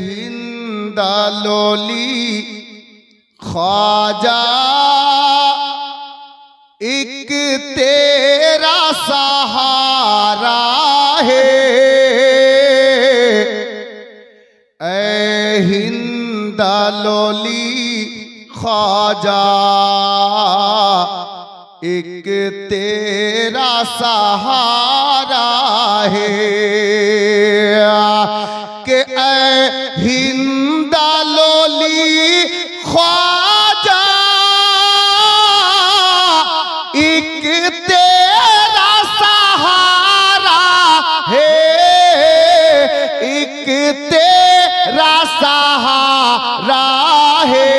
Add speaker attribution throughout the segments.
Speaker 1: हिंदलोली ख्वाजा एक तेरा सहारा है, ऐ हिंदलोली ख्वाजा एक तेरा सहारा है, कि ऐ हिंदलोली ख्वाजा एक तेरा सहारा है, एक तेरा सहारा है,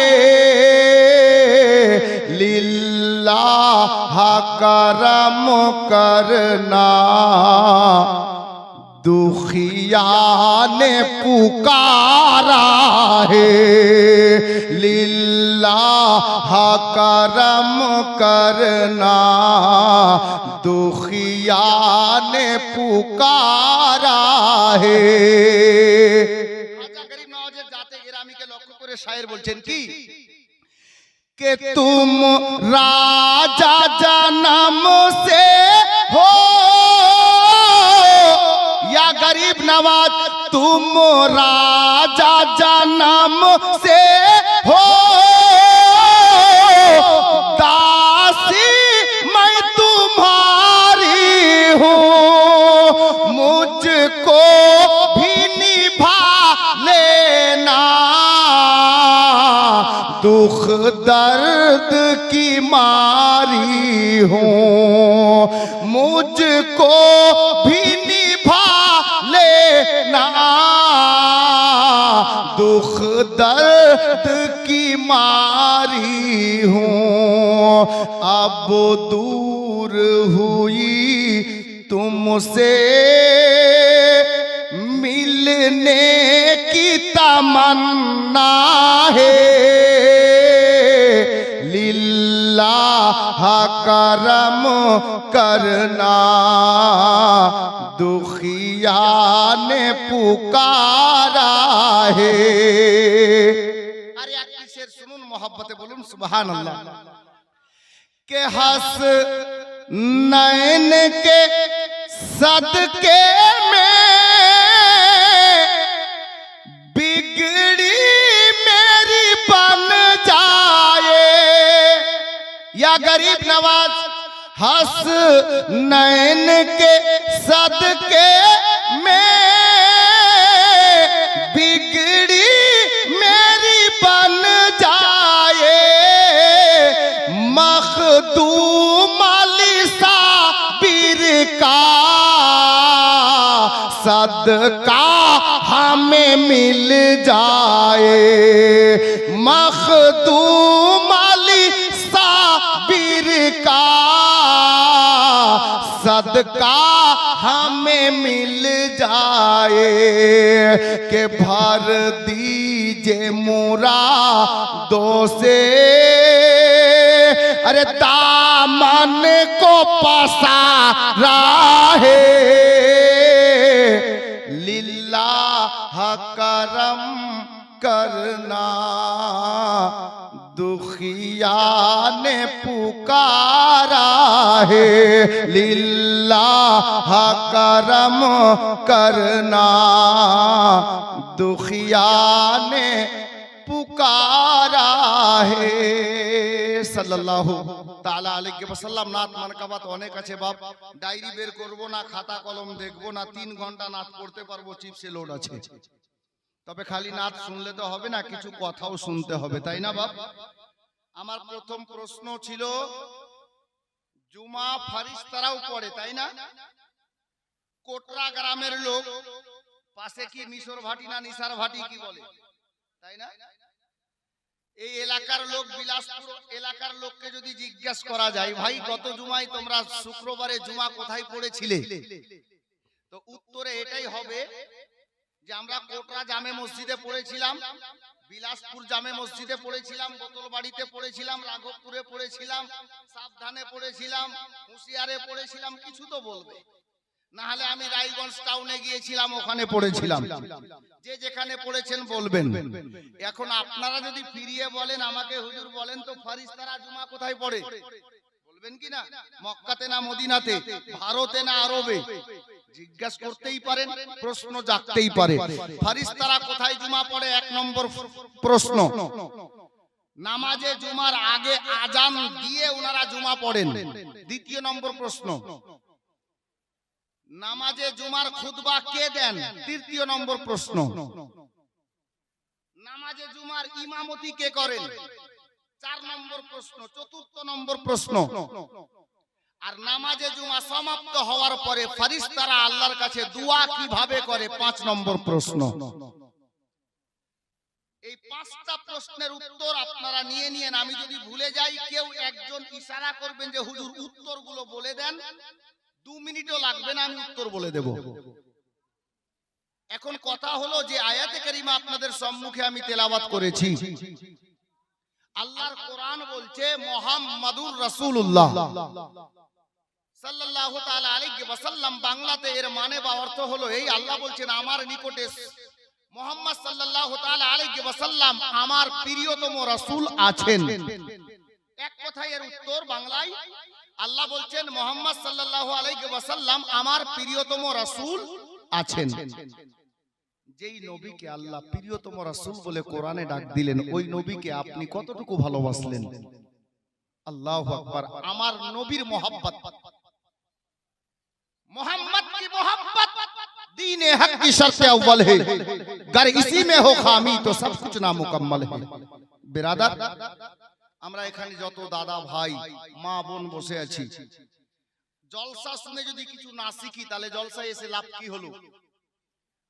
Speaker 1: लिल्लाह करम करना दुखिया ने पुकारा है, लिल्लाह करम करना दुखिया ने पुकारा है। खाजा गरीब नवाजेর জাতে গ্রামীকে লক্ষ্য করে শায়ের বলছেন কি, कि तुम राजा जन्म से हो या गरीब नवाज, तुम राजा जन्म से हो, दासी मैं तुम्हारी हूँ, मुझको भी निभा लेना, दुख दर्द की मारी हूँ, मुझको भी निभा लेना, दुख दर्द की मारी हूँ, अब दूर हुई तुमसे मिलने की तमन्ना है, लिल्लाह करम करना दुखिया ने पुकारा है। अरे एक शेर सुनुन मोहब्बते बोलून सुभान अल्लाह, के हंस नैन के सदके में बिगड़ी मेरी बन जाए, या गरीब नवाज हंस नैन के सदके में बिगड़ी मेरी बन जाए, मखदूम अली साबिर का सदका हमें मिल जाए, मखदूम अली साबिर का सदका हमें मिल जाए, के भर दीजिए मुरादों से, अरे दामन को पसारा है, लिल्लाह करम करना दुखिया ने पुकारा है, लिल्लाह करम करना दुखिया ने पुकारा है। সাল্লাল্লাহু তাআলা আলাইহি ওয়াসাল্লাম। নাত মানকাবাত অনেক আছে বাপ, ডায়েরি বের করব না, খাতা কলম দেখব না, 3 ঘন্টা নাত পড়তে পারবো, চিপসে লোড আছে। তবে খালি নাত শুনলে তো হবে না, কিছু কথাও শুনতে হবে, তাই না বাপ? আমার প্রথম প্রশ্ন ছিল, জুমা ফারিস্তারাও পড়ে তাই না? কোটরা গ্রামের লোক, পাশে কি মিশর ভাটি না নিসার ভাটি কি বলে, তাই না? এই এলাকার লোক, বিলাসপুর এলাকার লোককে যদি জিজ্ঞেস করা যায়, ভাই গত জুমায় তোমরা শুক্রবারে জুমা কোথায় পড়েছিলে, তো উত্তরে এটাই হবে যে আমরা কোটরা জামে মসজিদে পড়েছিলাম, বিলাসপুর জামে মসজিদে পড়েছিলাম, বোতলবাড়িতে পড়েছিলাম, রাঘবপুরে পড়েছিলাম, সাবধানে পড়েছিলাম, হুঁশিয়ারে পড়েছিলাম, কিছু তো বলবে। না হলে আমি রায়গঞ্জ টাউনে গিয়েছিলাম, ওখানে পড়েছিলাম। যে যেখানে পড়েছেন বলবেন। এখন আপনারা যদি ফিরিয়ে বলেন আমাকে, হুজুর বলেন তো ফারিস্তারা জুমা কোথায় পড়ে, বলবেন কি না? মক্কাতে না মদিনাতে, ভারতে না আরবে? জিজ্ঞাসা করতেই পারেন, প্রশ্ন জাগতেই পারে। ফারিস্তারা কোথায় জুমা পড়ে? এক নম্বর প্রশ্ন, নামাজে জুমার আগে আজান দিয়ে ওনারা জুমা পড়েন। দ্বিতীয় নম্বর প্রশ্ন, নামাজে জুমার খুতবা কে দেন? তৃতীয় নম্বর প্রশ্ন, নামাজে জুমার ইমামতি কে করেন? 4 নম্বর প্রশ্ন। চতুর্থ নম্বর প্রশ্ন, আর নামাজে জুমা সমাপ্ত হওয়ার পরে ফারিস্তারা আল্লাহর কাছে দোয়া কিভাবে করে? 5 নম্বর প্রশ্ন। এই 5টা প্রশ্নের উত্তর আপনারা নিয়ে নিয়েন। আমি যদি ভুলে যাই, কেউ একজন ইশারা করবেন যে হুজুর উত্তরগুলো বলে দেন। 2 মিনিটও লাগবে না, আমি উত্তর বলে দেব। এখন কথা হলো যে আয়াতে কারিমা আপনাদের সম্মুখে আমি তেলাওয়াত করেছি, আল্লাহর কোরআন বলছে মুহাম্মাদুর রাসূলুল্লাহ সাল্লাল্লাহু তাআলা আলাইহি ওয়াসাল্লাম। বাংলাতে এর মানে বা অর্থ হলো এই, আল্লাহ বলছেন আমার নিকটে মুহাম্মদ সাল্লাল্লাহু তাআলা আলাইহি ওয়াসাল্লাম আমার প্রিয়তম রাসূল আছেন। এক কথায় এর উত্তর বাংলায় আল্লাহ বলছেন মুহাম্মদ সাল্লাল্লাহু আলাইহি ওয়াসাল্লাম আমার প্রিয়তম রাসূল আছেন। যেই নবীকে আল্লাহ প্রিয়তম রাসূল বলে কোরআনে ডাক দিলেন, ওই নবীকে আপনি কতটুকু ভালোবাসলেন? আল্লাহু আকবার। আমার নবীর मोहब्बत, मोहम्मद की मोहब्बत दीन हक की शर्त अव्वल है, अगर इसी में हो खामी तो सब कुछ नामुकम्मल है। बिरादर, আমরা এখানে যত দাদা ভাই মা বোন বসে আছি, জলসা শুনে যদি কিছু না শিখি তাহলে জলসায় এসে লাভ কি হলো?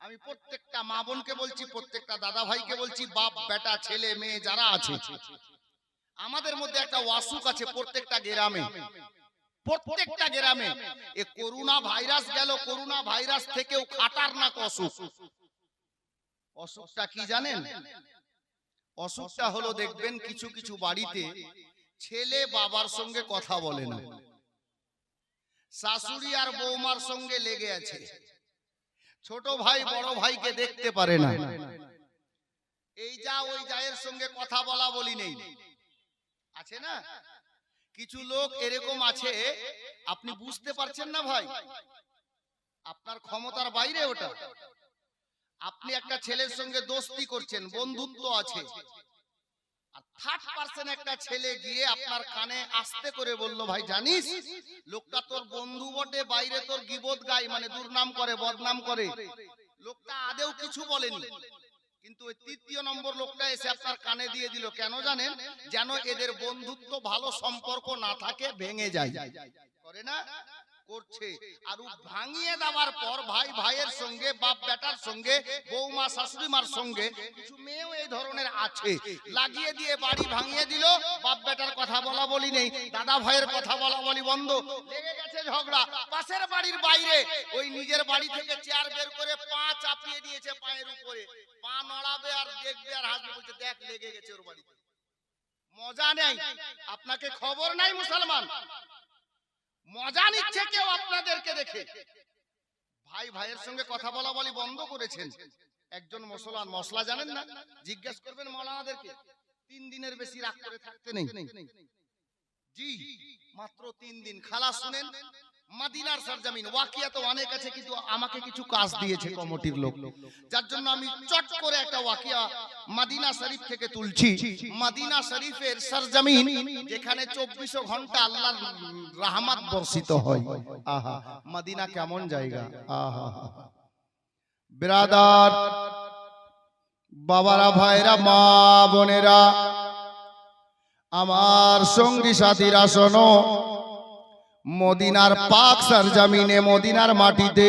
Speaker 1: আমি প্রত্যেকটা মা বোনকে বলছি, প্রত্যেকটা দাদা ভাইকে বলছি, বাপ বেটা ছেলে মেয়ে যারা আছে, আমাদের মধ্যে একটা ওয়াসুক আছে প্রত্যেকটা গ্রামে। প্রত্যেকটা গ্রামে এই করোনা ভাইরাস গেল, করোনা ভাইরাস থেকেও খাতারনাক অসুখ। অসুখটা কি জানেন? অসুখটা হলো, দেখবেন কিছু কিছু বাড়িতে ছেলে বাবার সঙ্গে কথা বলে না, শাশুড়ি আর বৌমার সঙ্গে লেগে আছে, ছোট ভাই বড় ভাইকে দেখতে পারে না, এই যা ওই যায়ের সঙ্গে কথা বলা বলি নেই, আছে না? কিছু লোক এরকম আছে, আপনি বুঝতে পারছেন না ভাই, আপনার ক্ষমতার বাইরে ওটা। আপনি একটা ছেলের সঙ্গে দোস্তি করছেন, বন্ধুত্ব আছে, আর 3rd একটা ছেলে গিয়ে আপনার কানে আস্তে করে বলল, ভাই জানিস লোকটা তোর বন্ধু বটে, বাইরে তোর গীবত গায়, মানে দুর্নাম করে, বদনাম করে। লোকটা আদেও কিছু বলেনি, কিন্তু ওই 3য় নম্বর লোকটা এসে আপনার কানে দিয়ে দিল। কেন জানেন? যেন এদের বন্ধুত্ব ভালো সম্পর্ক না থাকে, ভেঙে যায়। করে না? করছে। আর ভাঙিয়ে দেওয়ার পর ভাই ভাইয়ের সঙ্গে, বাপ বেটার সঙ্গে, বৌমা শাশুড়ি মার সঙ্গে, কিছু মেয়েও এই ধরনের আছে, লাগিয়ে দিয়ে বাড়ি ভাঙিয়ে দিল। বাপ বেটার কথা বলা বলি নেই, দাদা ভাইয়ের কথা বলা বলি বন্ধ, লেগে গেছে ঝগড়া। পাশের বাড়ির বাইরে ওই নিজের বাড়ি থেকে চেয়ার বের করে পা চাপিয়ে দিয়েছে পায়ের উপরে, পা নড়াবে আর দেখবে আর হাসবে, বলছে দেখ লেগে গেছে ওর বাড়িতে। মজা নেই, আপনাকে খবর নাই মুসলমান, মজা নিচ্ছে কেউ আপনাদেরকে দেখে। ভাই ভাইয়ের সঙ্গে কথা বলা বলি বন্ধ করেছেন। একজন মুসলমান, মশলা জানেন না? জিজ্ঞেস করবেন মাওলানাদেরকে, 3 দিনের বেশি রাগ করে থাকতে নেই। জি, মাত্র 3 দিন। খালাস শুনেন, মদিনার সরজমিন, ওয়াকিয়া তো অনেক আছে, কিন্তু আমাকে কিছু কাজ দিয়েছে কমিটির লোক, যার জন্য আমি চট করে একটা ওয়াকিয়া মদিনা শরীফ থেকে তুলছি। মদিনা শরীফের সরজমিন, যেখানে 24 ঘন্টা আল্লাহর রহমত বর্ষিত হয়। আহা, মদিনা কেমন জায়গা! আহা, বিরাদার, বাবারা, ভাইরা, মা বোনেরা, আমার সঙ্গী সাথীরা, শোনো, মদিনার পাক সরজমিনে, মদিনার মাটিতে,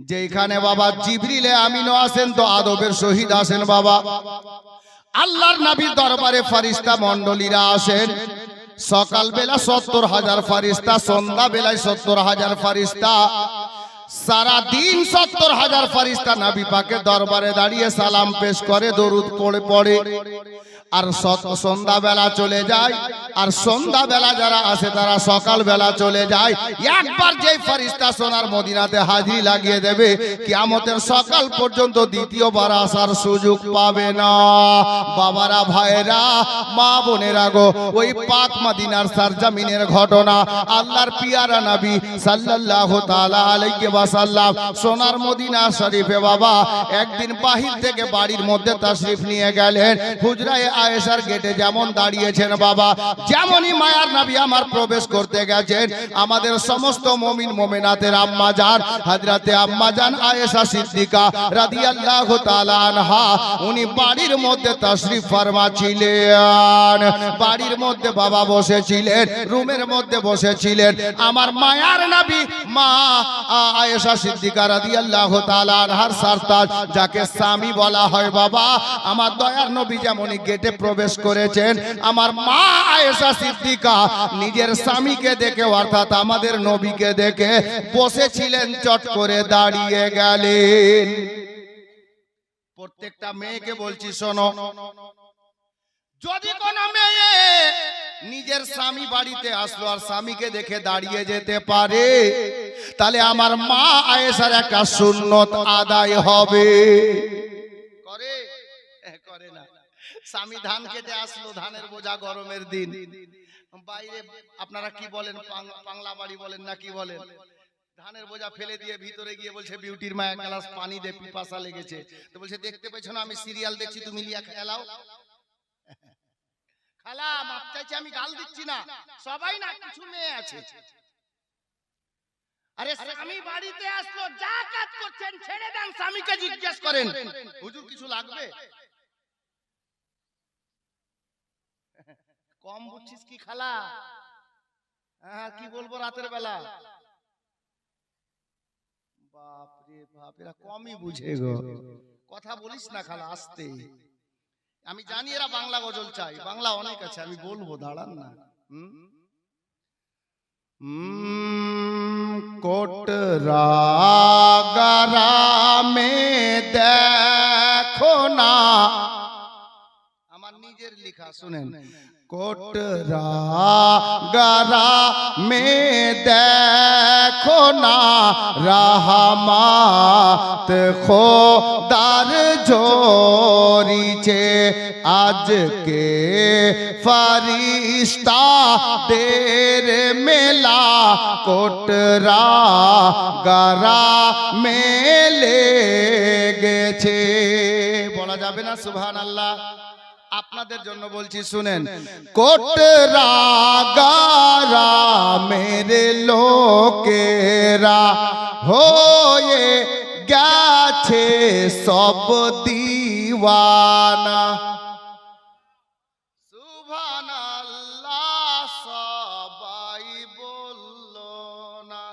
Speaker 1: যেখানে বাবা জিবরিল আমিন আসেন তো আদবের সহিত আসেন, বাবা আল্লাহর নবীর দরবারে ফেরেশতা মণ্ডলীরা আসেন। সকাল বেলা 70,000 ফেরেশতা, সন্ধ্যা বেলায় 70,000 ফেরেশতা, সারা দিন 70,000 ফেরেশতা নবী পাকের দরবারে দাঁড়িয়ে সালাম পেশ করে, দরুদ পড়ে। আর সন্ধ্যা বেলা চলে যায়, আর সন্ধ্যা বেলা যারা আসে তারা সকাল বেলা চলে যায়। একবার যেই ফেরেশতা সোনার মদিনাতে হাজিরি লাগিয়ে দেবে, কিয়ামতের সকাল পর্যন্ত দ্বিতীয়বার আসার সুযোগ পাবে না। বাবারা, ভাইরা, মা বোনেরা গো, ওই পাক মদিনার সরজমিনের ঘটনা আল্লাহর পিয়ারা নবী সাল্লাল্লাহু তাআলা আলাইহি ওয়াসাল্লাম সোনার মদিনা শরীফে বাবা একদিন বাহির থেকে বাড়ির মধ্যে তাশরিফ নিয়ে গেলেন। হুজরায়ে আয়েশার গেটে যেমন দাঁড়িয়েছেন বাবা, যেমনই মায়ার নবী আমার প্রবেশ করতে গেছেন, আমাদের সমস্ত মুমিন মুমিনাতের আম্মা জান হযরতে আম্মা জান আয়েশা সিদ্দিকা রাদিয়াল্লাহু তাআলা আনহা উনি বাড়ির মধ্যে তাশরিফ ফরমা ছিলেন। বাড়ির মধ্যে বাবা বসেছিলেন, রুমের মধ্যে বসেছিলেন। আমার মায়ার নবী মা আয়েশা সিদ্দিকা রাদিয়াল্লাহু তাআলা আনহার সরতাজ, যাকে স্বামী বলা হয় বাবা, আমার দয়ার নবী যেমনই গেটে প্রবেশ করেছেন, আমার মা আয়েশা সিদ্দিকা নিজের স্বামীকে দেখে অর্থাৎ আমাদের নবীকে দেখে বসেছিলেন, চট করে দাঁড়িয়ে গেলেন। প্রত্যেকটা মেয়েকে বলছি শোনো, যদি কোন মেয়ে নিজের স্বামী বাড়িতে আসলো আর স্বামীকে দেখে দাঁড়িয়ে যেতে পারে, তাহলে আমার মা আয়েশার একটা সুন্নত আদায় হবে। করে করে না? স্বামী ধান কেটে আসলো, ধানের বোঝা, গরমের দিন, বাইরে আপনারা কি বলেন, পাংলা বাড়ি বলেন না কি বলেন, ধানের বোঝা ফেলে দিয়ে ভিতরে গিয়ে বলছে বিউটির মা এক গ্লাস পানি দে, পিপাসা লেগেছে। তো বলছে দেখতে পেছো না আমি সিরিয়াল দেখছি, তুমি লিয়া খেলাও। খালা মাপ চাইছে, আমি গাল দিচ্ছি না, সবাই না, কিছু মেয়ে আছে। আরে স্বামী বাড়িতে আসলো, যা কাজ করছেন ছেড়ে দেন, স্বামীকে জিজ্ঞেস করেন হুজুর কিছু লাগবে? কম বুঝছিস কি খালা? হ্যাঁ কি বলবো রাতের বেলা? বাপ রে বাপ, এরা কমই বুঝে গো। কথা বলিস না খালা, আস্তে। আমি জানি এরা বাংলা গজল চাই, বাংলা অনেক আছে, আমি বলবো, দাঁড়ান না। কোটরা গারামে দেখো না, আমার নিজের লেখা, শুনেন। কোটরা গারামে দেখো না, রহমত খোদার ঝরিছে, আজকে ফরিস্তা দের মেলা কোটরা গারা মেলে গেছে। বলা যাবে না সুবহানাল্লাহ? আপনাদের জন্য বলছি শুনেন। কোটরা গারা মেরে লোকেরা হয়ে গেছে সব দিওয়ানা। সুবহানাল্লাহ সবাই বলল না,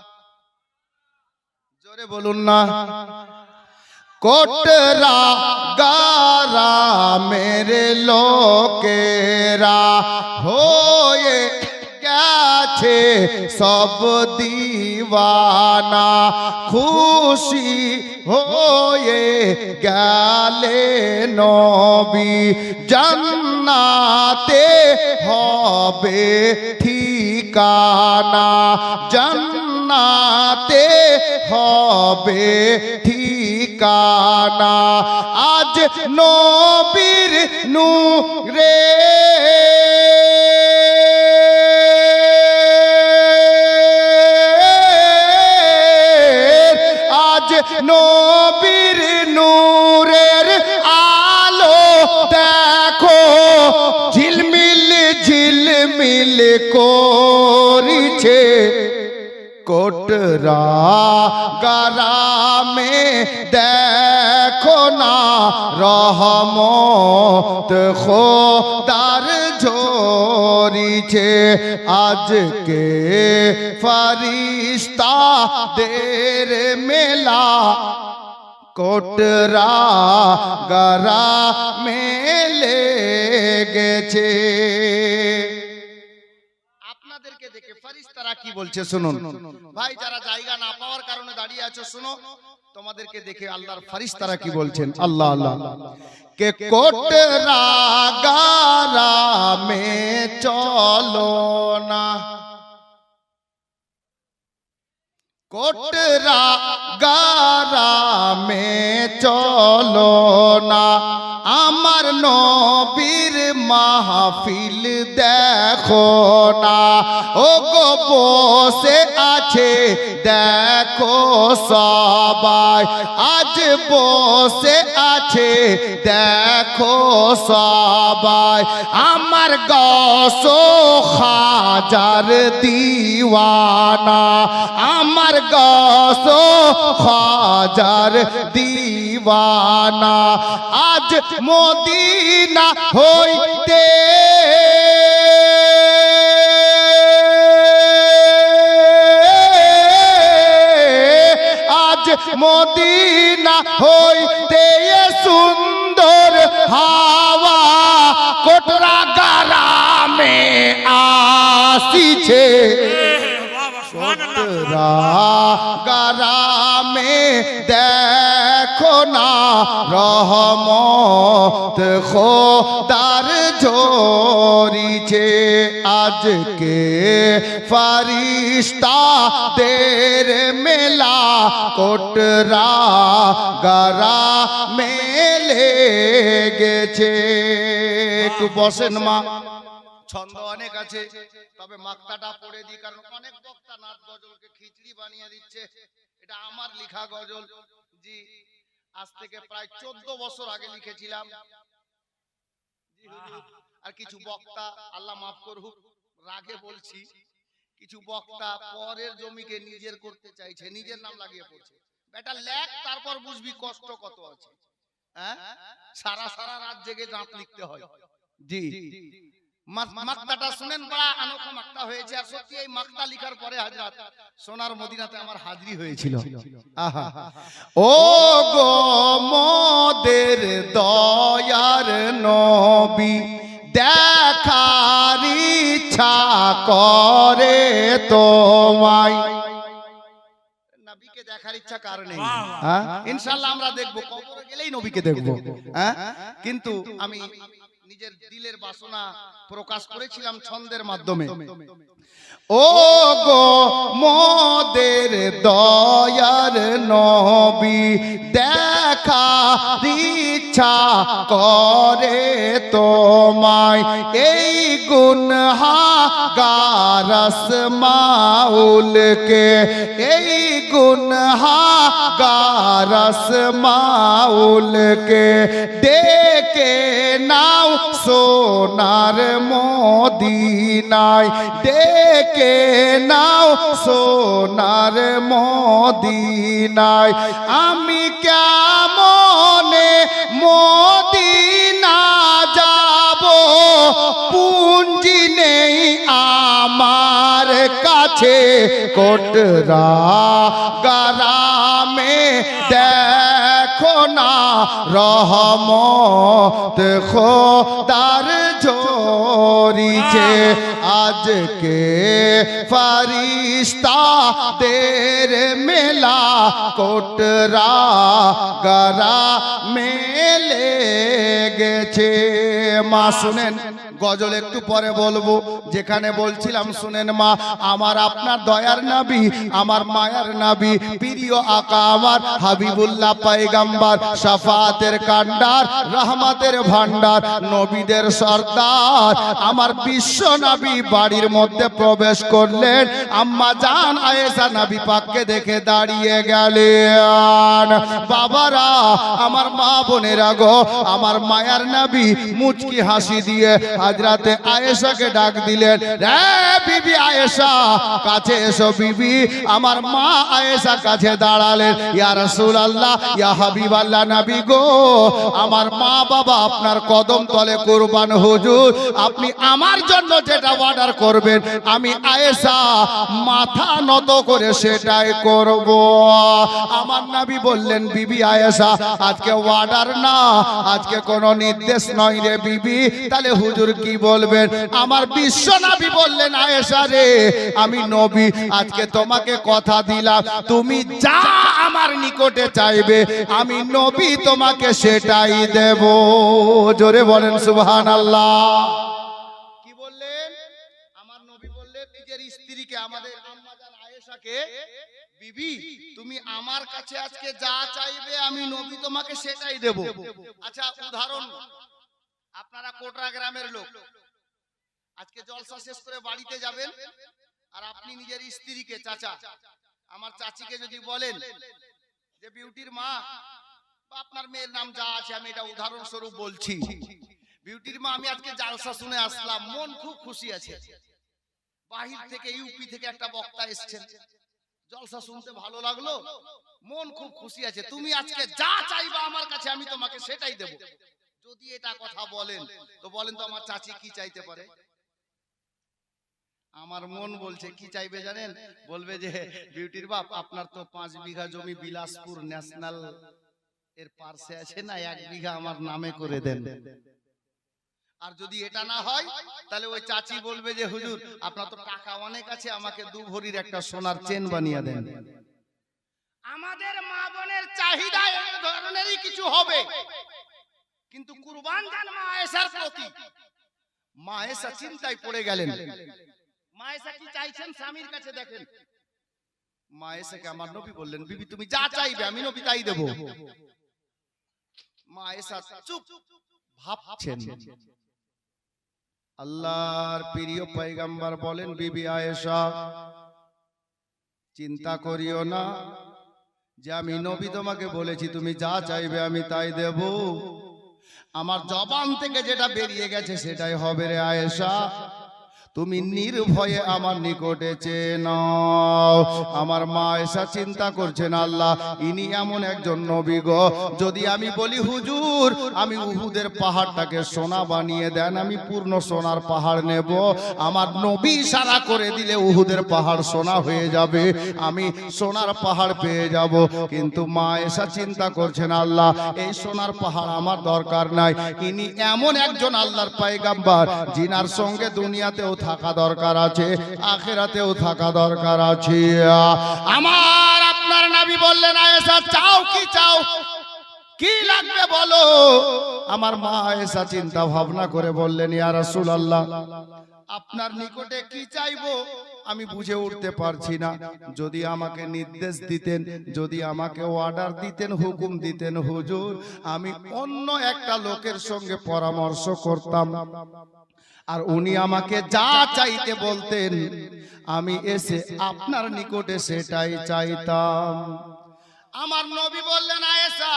Speaker 1: জোরে বলুন না। কোটরা গারা মেরে লোকেরা হয়ে গেছে সব দিওয়ানা, খুশি হয়ে গেলে নবী, জান্নাতে হবে ঠিকানা, জান্নাতে হবে ঠিকানা। আজ নবীর নূরে নবীর নূরের আলো দেখো, ঝিলমিল ঝিলমিল করিছে, কোটরা গারামে দেখো না, রহমত খোদার ঝরিছে, আজকে ফরিস্তা দের মেলা কোটরা গারা মেলে গেছে। আপনাদেরকে দেখে ফেরেশতারা কি বলছে শুনুন ভাই, যারা জায়গা না পাওয়ার কারণে দাঁড়িয়ে আছো শুনো, তোমাদেরকে দেখে আল্লাহর ফেরেশতারা কি বলছেন। আল্লাহ আল্লাহ, के कोटरा गारा में चलो ना, कोटरा गारा में चलो ना, আমার নবীর মাহফিল দেখো না, ও গো বসে আছে দেখো সবাই, আজ বসে আছে দেখো সবাই, আমার গসো হাজার দিওয়ানা, আমার গসো হাজার দিওয়ানা, আজ মদিনা হইতে আজ মদিনা হইতে সুন্দর হাওয়া কোটরা গ্রামে আসিছে, কোটরা গ্রামে দেখো না রহমত খোদার ঝরিছে, আজকে ফারিস্তাদের মেলা কোটরা গ্রামে লেগেছে। একটু বসেন মা, ছন্দ অনেক আছে, তবে মাক্তাটা পড়ে দিই, কারণ অনেক বক্তা নাচ গজলকে খিচড়ি বানিয়ে দিচ্ছে। এটা আমার লেখা গজল, জি আজ থেকে প্রায় 14 বছর আগে লিখেছিলাম। আর কিছু বক্তা, আল্লাহ মাফ করুক রাগে বলছি, কিছু বক্তা পরের জমিকে নিজের করতে চাইছে, নিজের নাম লাগিয়ে পড়ছে। বেটা লেখ, তারপর বুঝবি কষ্ট কত আছে। হ্যাঁ, সারা সারা রাত জেগে নাম লিখতে হয়। জি মাক্তাটা শুনেন, বড় আনোখা মাক্তা হয়েছে। আর সত্যি এই মাক্তা লিখার পরে হযরত সোনার মদিনাতে আমার হাজিরি হয়েছিল। আহা, ও গো মোদের দয়ার নবী, দেখার ইচ্ছা করে তোমায়। নবীকে দেখার ইচ্ছা কার নেই? হ্যাঁ, ইনশাআল্লাহ আমরা দেখব, কবরে গেলেই নবীকে দেখব। হ্যাঁ, কিন্তু আমি নিজের দিলের বাসনা প্রকাশ করেছিলাম ছন্দের মাধ্যমে। ও গো মোদের দয়ার নবী, দেখার ইচ্ছা করে তোমায়, এই গুনহাগার আসমাউলকে, এই গুনহাগার আসমাউলকে ডেকে নাও সোনার মদিনায়, ডেকে নাও সোনার মদিনায়, আমি কেমনে মদিনা যাব, পুঞ্জি নেই আমার কাছে, কোটরা গ্রামে দেখো না রহমত খোদার ঝরিছে, আজকে ফারিস্তাদের মেলা কোটরা গ্রামে লেগেছে। মা শুনেন, গজল একটু পরে বলবো, যেখানে বলছিলাম শুনেন মা, আমার আপনার দয়ার নবী, আমার মায়ার নবী, প্রিয় আকা আমার হাবিবুল্লাহ পয়গম্বর, শাফাতের কান্ডার, রহমতের ভান্ডার, নবীদের সরদার, আমার বিশ্ব নবী বাড়ির মধ্যে প্রবেশ করলেন। আম্মা জান আয়েশা নবী পাককে দেখে দাঁড়িয়ে গেলেন। বাবারা, আমার মা বোনেরা গো, আমার মায়ার নবী মুচকি হাসি দিয়ে হযরতে আয়েশাকে ডাক দিলেন, রে বিবি আয়েশা, কাছে এসো বিবি। আমার মা আয়েশা কাছে দাঁড়ালেন। ইয়া রাসূলুল্লাহ, ইয়া হাবিবাল্লাহ নবী গো, আমার মা বাবা আপনার কদম তলে কুরবান হুজুর, আপনি আমার জন্য যেটা অর্ডার করবেন আমি আয়েশা মাথা নত করে সেটাই করব। আমার নবী বললেন, বিবি আয়েশা, আজকে অর্ডার না, আজকে কোনো নির্দেশ নয় রে বিবি, তাহলে হুজুর কি বলবেন? আমার বিশ্ব নবী বললেন, আয়েশা রে, আমি নবী আজকে তোমাকে কথা দিলাম, তুমি যা আমার নিকটে চাইবে আমি নবী তোমাকে সেটাই দেব। জোরে বলেন সুবহানাল্লাহ। কি বললেন? আমার নবী বললেন নিজের স্ত্রীকে, আমাদের আম্মা জান আয়েশাকে, বিবি তুমি আমার কাছে আজকে যা চাইবে আমি নবী তোমাকে সেটাই দেব। আচ্ছা উদাহরণ, আপনারা কোটরা গ্রামের লোক, আজকে জলসা শেষ করে বাড়িতে যাবেন, আর আপনি নিজের স্ত্রীকে, চাচা আমার চাচিকে যদি বলেন যে বিউটির মা, বা আপনার মেয়ের নাম যা আছে, আমি এটা উদাহরণস্বরূপ বলছি, বিউটির মা আমি আজকে জালসা শুনে আসলাম, মন খুব খুশি আছে, বাহির থেকে ইউপি থেকে একটা বক্তা এসেছেন, জলসা শুনতে ভালো লাগলো, মন খুব খুশি আছে, তুমি আজকে যা চাইবা আমার কাছে আমি তোমাকে সেটাই দেব। যদি এটা কথা বলেন তো বলেন তো আমার চাচি কি চাইতে পারে? আমার মন বলছে কি চাইবে জানেন? বলবে যে বিউটির বাপ আপনার তো 5 বিঘা জমি বিলাসপুর ন্যাশনাল এর পাশে আছে না, 1 বিঘা আমার নামে করে দেন। আর যদি এটা না হয় তাহলে ওই চাচি বলবে যে হুজুর আপনার তো টাকা অনেক আছে, আমাকে 2 ভরির একটা সোনার চেন বানিয়ে দেন। আমাদের মা বোনের চাহিদা এই ধরনেরই কিছু হবে, কিন্তু কুরবান জান মা আয়েশার প্রতি। মা আয়েশা চিন্তায় পড়ে গেলেন। মা আয়েশা কি চাইছেন স্বামীর কাছে দেখেন। মা আয়েশাকে আমার নবী বললেন বিবি তুমি যা চাইবে আমি নবী তাই দেব। মা আয়েশা চুপ ভাবছেন। আল্লাহর প্রিয় পয়গম্বর বলেন বিবি আয়েশা চিন্তা করিও না, যে আমি নবী তোমাকে বলেছি তুমি যা চাইবে আমি তাই দেব। আমার জবান থেকে যেটা বেরিয়ে গেছে সেটাই হবে রে আয়েশা, তুমি নির্ভয়ে আমার নিকটে চেয়ে নাও। আমার মা আয়েশা চিন্তা করছেন আল্লাহ ইনি এমন একজন নবী গো, যদি আমি বলি হুজুর আমি উহুদের পাহাড়টাকে সোনা বানিয়ে দেন, আমি পূর্ণ সোনার পাহাড় নেব, আমার নবী ইশারা করে দিলে উহুদের পাহাড় সোনা হয়ে যাবে, আমি সোনার পাহাড় পেয়ে যাব। কিন্তু মা আয়েশা চিন্তা করছেন আল্লাহ এই সোনার পাহাড় আমার দরকার নাই, ইনি এমন একজন আল্লাহর পয়গম্বর যিনার সঙ্গে দুনিয়াতেও থাকা দরকার আছে, আখিরাতেও থাকা দরকার আছে। আমার আপনার নবী বললেন আয়েশা চাও কি চাও, কি লাগবে বলো। আমার মা আয়েশা চিন্তা ভাবনা করে বললেন ইয়া রাসূলুল্লাহ আপনার নিকটে কি চাইবো আমি বুঝে উঠতে পারছি না, যদি আমাকে নির্দেশ দিতেন, যদি আমাকে অর্ডার দিতেন, হুকুম দিতেন হুজুর আমি অন্য একটা লোকের সঙ্গে পরামর্শ করতাম, আর উনি আমাকে যা চাইতে বলতেন আমি এসে আপনার নিকটে সেটাই চাইতাম। আমার নবী বললেন আয়েশা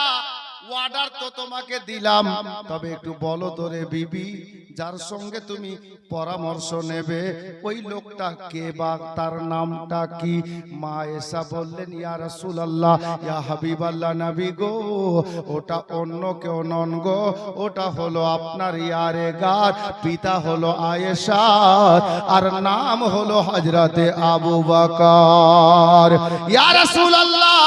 Speaker 1: অর্ডার তো তোমাকে দিলাম, তবে একটু বলো তো রে বিবি যার সঙ্গে তুমি পরামর্শ নেবে ওই লোকটা কে বা তার নামটা কি? মা আয়েশা বললেন ইয়া রাসূলুল্লাহ ইয়া হাবিবাল্লাহ নবী গো ওটা অন্য কেউ নন গো, ওটা হলো আপনার ইয়ারে গার পিতা হলো আয়েশা আর নাম হলো হযরতে আবু বকর। ইয়া রাসূলুল্লাহ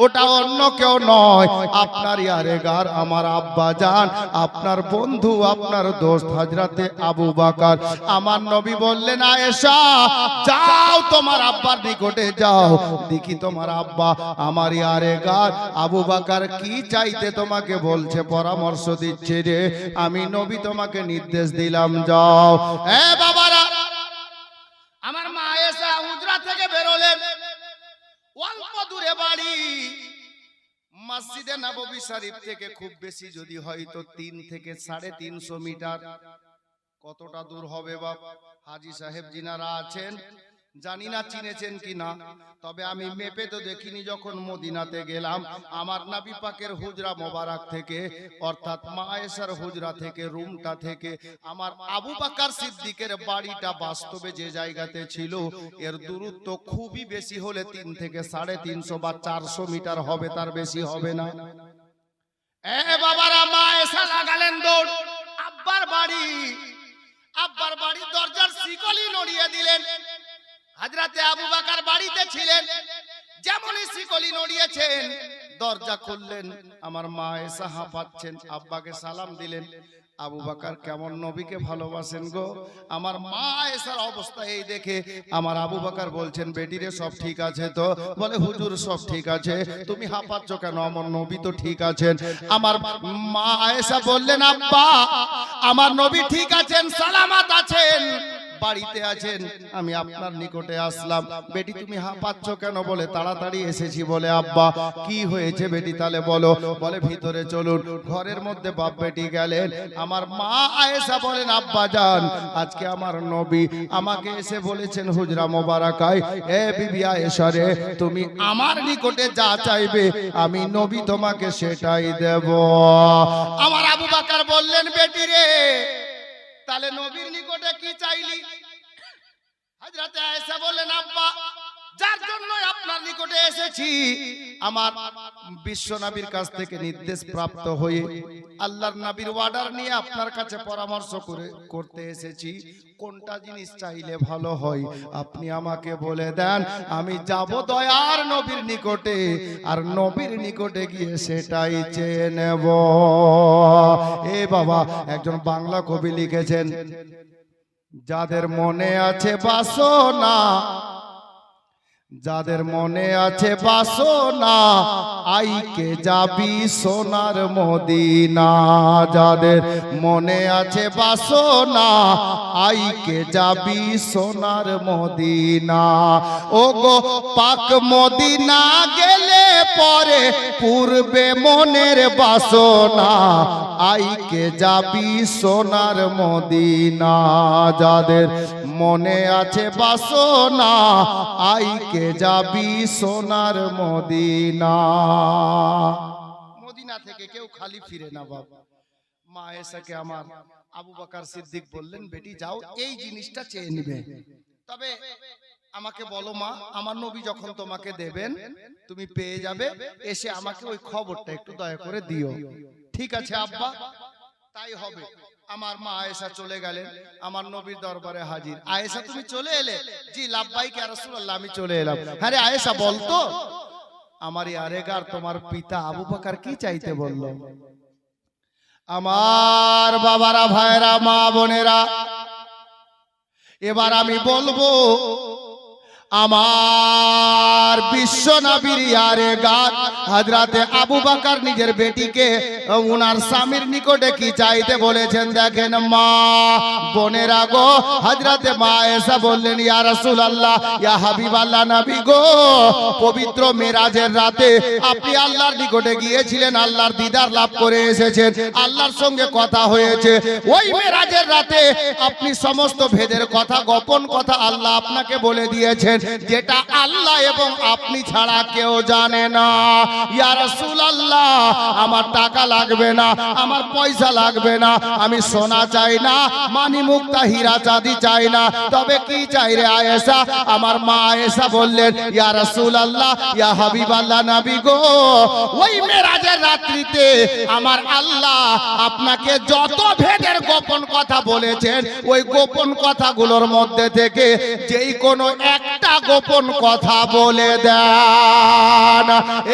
Speaker 1: ওটা অন্য কেউ নয়, আপনার ইয়ারেগার আমার আব্বা জান, আপনার বন্ধু, আপনার দোস্ত হযরতে আবু বকর। আমার নবী বললেন আয়েশা যাও তোমার আব্বার নিকটে যাও, দেখি তোমার আব্বা আমার ইয়ারেগার আবু বকর কি চাইতে তোমাকে বলছে, পরামর্শ দিচ্ছে রে। আমি নবী তোমাকে নির্দেশ দিলাম যাও। এ বাবারা আমার মা আয়েশা হুজরা থেকে বেরোলেন, অল্প দূরে বাড়ি, মসজিদে নববী শরীফ থেকে খুব বেশি যদি হয়তো 3 থেকে 350 মিটার। কতটা দূর হবে বাপ? হাজী সাহেব যিনারা আছেন জানি না চিনেছেন কিনা, তবে আমি মেপে তো দেখিনি। যখন মদিনাতে গেলাম আমার নবী পাকের হুজরা মোবারক থেকে অর্থাৎ মা আয়েশার হুজরা থেকে, রুমটা থেকে আমার আবু বকর সিদ্দিকের বাড়িটা বাস্তবে যে জায়গাতে ছিল এর দূরত্ব খুবই বেশি হলে 3 থেকে 350 বা 400 মিটার হবে, তার বেশি হবে না। এ বাবারা মা আয়েশা লাগালেন দৌড় আব্বার বাড়ি। আব্বার বাড়ির দরজার শিকলি নড়িয়ে দিলেন। হযরতে আবু বকর বাড়িতে ছিলেন, যেমনই শিকলি নড়িয়েছেন দরজা খুললেন। আমার মা আয়েশা হাঁপাচ্ছেন, আব্বাকে সালাম দিলেন, আবু বকর কেমন নবীকে ভালোবাসেন গো। আমার মা আয়েশার অবস্থা এই দেখে আমার আবু বকর বলছেন, বেটি রে সব ঠিক আছে তো? বলে হুজুর সব ঠিক আছে। তুমি হাঁপাচ্ছ কেন? আমার নবী তো ঠিক আছেন। আমার মা আয়েশা বললেন, আব্বা আমার নবী ঠিক আছেন, সালামাত আছেন, বাড়িতে আছেন, আমি আপনার নিকটে আসলাম। বেটি তুমি হাঁপাচ্ছ কেন? বলে তাড়াতাড়ি এসেছি। বলে আব্বা কি হয়েছে বেটি তাহলে বলো। বলে ভিতরে চলুন। ঘরের মধ্যে বাপ বেটি গেলেন। আমার মা আয়েশা বলেন, আব্বা জান আজকে আমার নবী আমাকে এসে বলেছেন হুজরা মোবারকায়, এ বিবি আয়েশা রে তুমি আমার নিকটে যা চাইবে আমি নবী তোমাকে সেটাই দেব। আমার আবু বকর বললেন, বেটি রে তাহলে নবীর নিকটে কি চাইলি? হযরত আয়েশা বললেন, আব্বা যার জন্য আপনার নিকটে এসেছি, আমার বিশ্ব নবীর কাছ থেকে নির্দেশ প্রাপ্ত হয়ে আল্লাহর নবীর অর্ডার নিয়ে আপনার কাছে পরামর্শ করতে এসেছি। কোনটা জিনিস চাইলে ভালো হয় আপনি আমাকে বলে দেন, আমি যাব দয়ার নবীর নিকটে, আর নবীর নিকটে গিয়ে সেটাই চেয়ে নেব। এ বাবা, একজন বাংলা কবি লিখেছেন, যাদের মনে আছে বাসনা, যাদের মনে আছে বাসনা, আইকে যাবি সোনার মদিনা। যাদের মনে আছে বাসনা, আইকে যাবি সোনার মদিনা। ও গো পাক মদিনা গেলে পরে পূর্বে মনের বাসনা, আইকে যাবি সোনার মদিনা। যাদের মনে আছে বাসনা, আইকে যাবি সোনার মদিনা। মদিনা থেকে কেউ খালি ফিরে না বাবা। মা আয়েশাকে আমার আবু বকর সিদ্দিক বললেন, বেটি যাও এই জিনিসটা চেয়ে নিবে, তবে আমাকে বলো মা আমার নবী যখন তোমাকে দেবেন তুমি পেয়ে যাবে, এসে আমাকে ওই খবরটা একটু দয়া করে দিও। ঠিক আছে আব্বা তাই হবে। আমার মা আয়েশা চলে গেলেন, আমার নবীর দরবারে হাজির। আয়েশা তুমি চলে এলে? জি লাব্বাইক ইয়া রাসূলুল্লাহ আমি চলে এলাম। হ্যাঁ রে আয়েশা বলতো আমার ইয়ারেগার তোমার পিতা আবু বকর কি চাইতে বললো? আমার বাবারা ভাইরা মা বোনেরা এবার আমি বলবো, আমার বিশ্ব নবীর ইয়ারেগার হযরতে আবু বকর নিজের বেটিকে উনার স্বামীর নিকটে কি চাইতে বলেছেন দেখেন মা বোনেরা গো। হযরতে মা আয়েশা বললেন, ইয়া রাসূলুল্লাহ ইয়া হাবিবাল্লাহ নবী গো, পবিত্র মেরাজের রাতে আপনি আল্লাহর নিকটে গিয়েছিলেন, আল্লাহর দিদার লাভ করে এসেছেন, আল্লাহর সঙ্গে কথা হয়েছে। ওই মেরাজের রাতে আপনি সমস্ত ভেদের কথা, গোপন কথা আল্লাহ আপনাকে বলে দিয়েছেন, যেটা আল্লাহ এবং আপনি ছাড়া কেউ জানে না। ইয়া রাসূলুল্লাহ আমার টাকা লাগবে না, আমার পয়সা লাগবে না, আমি সোনা চাই না, মানি মুক্তা হীরা চাঁদি চাই না, তবে কি চাই রে আয়েশা? আমার মা আয়েশা বললেন, ইয়া রাসূলুল্লাহ ইয়া হাবিবাল্লাহ নবী গো, ওই মেরাজের রাত্রিতে আমার আল্লাহ আপনাকে যত ভেদের গোপন কথা বলেছেন, ওই গোপন কথাগুলোর মধ্যে থেকে যেই কোনো একটা গোপন কথা বলে দেন।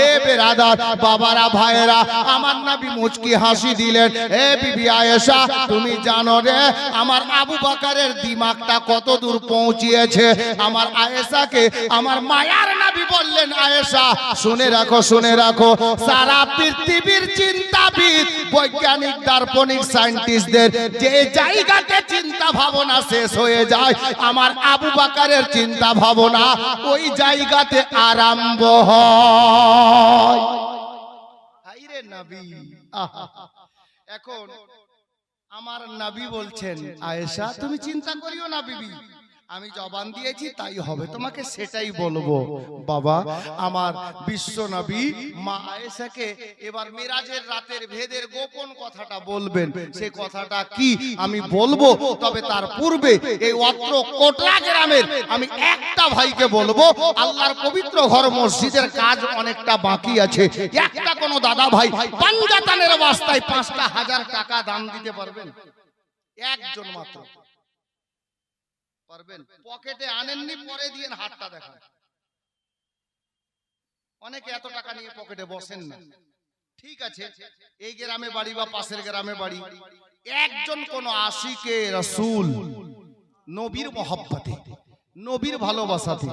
Speaker 1: এ বেরাদার বাবারা ভাইয়েরা, আমার নবী মুচকি হাসি দিলেন। এ বিবি আয়েশা তুমি জানো রে আমার আবু বকরের দিমাগটা কত দূর পৌঁছিয়েছে। আমার আয়েশাকে আমার মায়ার নবী বললেন, আয়েশা শুনে রাখো, শুনে রাখো, সারা পৃথিবীর চিন্তাবিদ, বৈজ্ঞানিক, দার্শনিক, সায়েন্টিস্টদের যে জায়গাতে চিন্তা ভাবনা শেষ হয়ে যায়, আমার আবু বকরের চিন্তা ভাবনা ওই জায়গাতে আরম্ভ হয়। হায়রে নবী, এখন আমার নবী বলছেন, আয়েশা তুমি চিন্তা করিও না বিবি, আমি জবান দিয়েছি তাই হবে, তোমাকে সেটাই বলবো। বাবা আমার বিশ্ব নবী মা আয়েশাকে এবার মিরাজের রাতের ভেদের গোপন কথাটা বলবেন। সেই কথাটা কি আমি বলবো, তবে তার পূর্বে এই অত্র কোটরা গ্রামের আমি একটা ভাইকে বলবো, আল্লাহর পবিত্র ঘর মসজিদের কাজ অনেকটা বাকি আছে। একটা কোন দাদা ভাই পাঞ্জাতানের অবস্থায় 5,000 টাকা দান দিতে পারবেন? একজন মাত্র পারবেন? পকেটে আনেননি, পরে দিয়ে হাতটা দেখান। অনেকে এত টাকা নিয়ে পকেটে বসেন না। ঠিক আছে, এই গ্রামে বাড়ি বা পাশের গ্রামে বাড়ি, একজন কোন আশিকে রাসূল নবীর মহব্বতে, নবীর ভালোবাসাতে,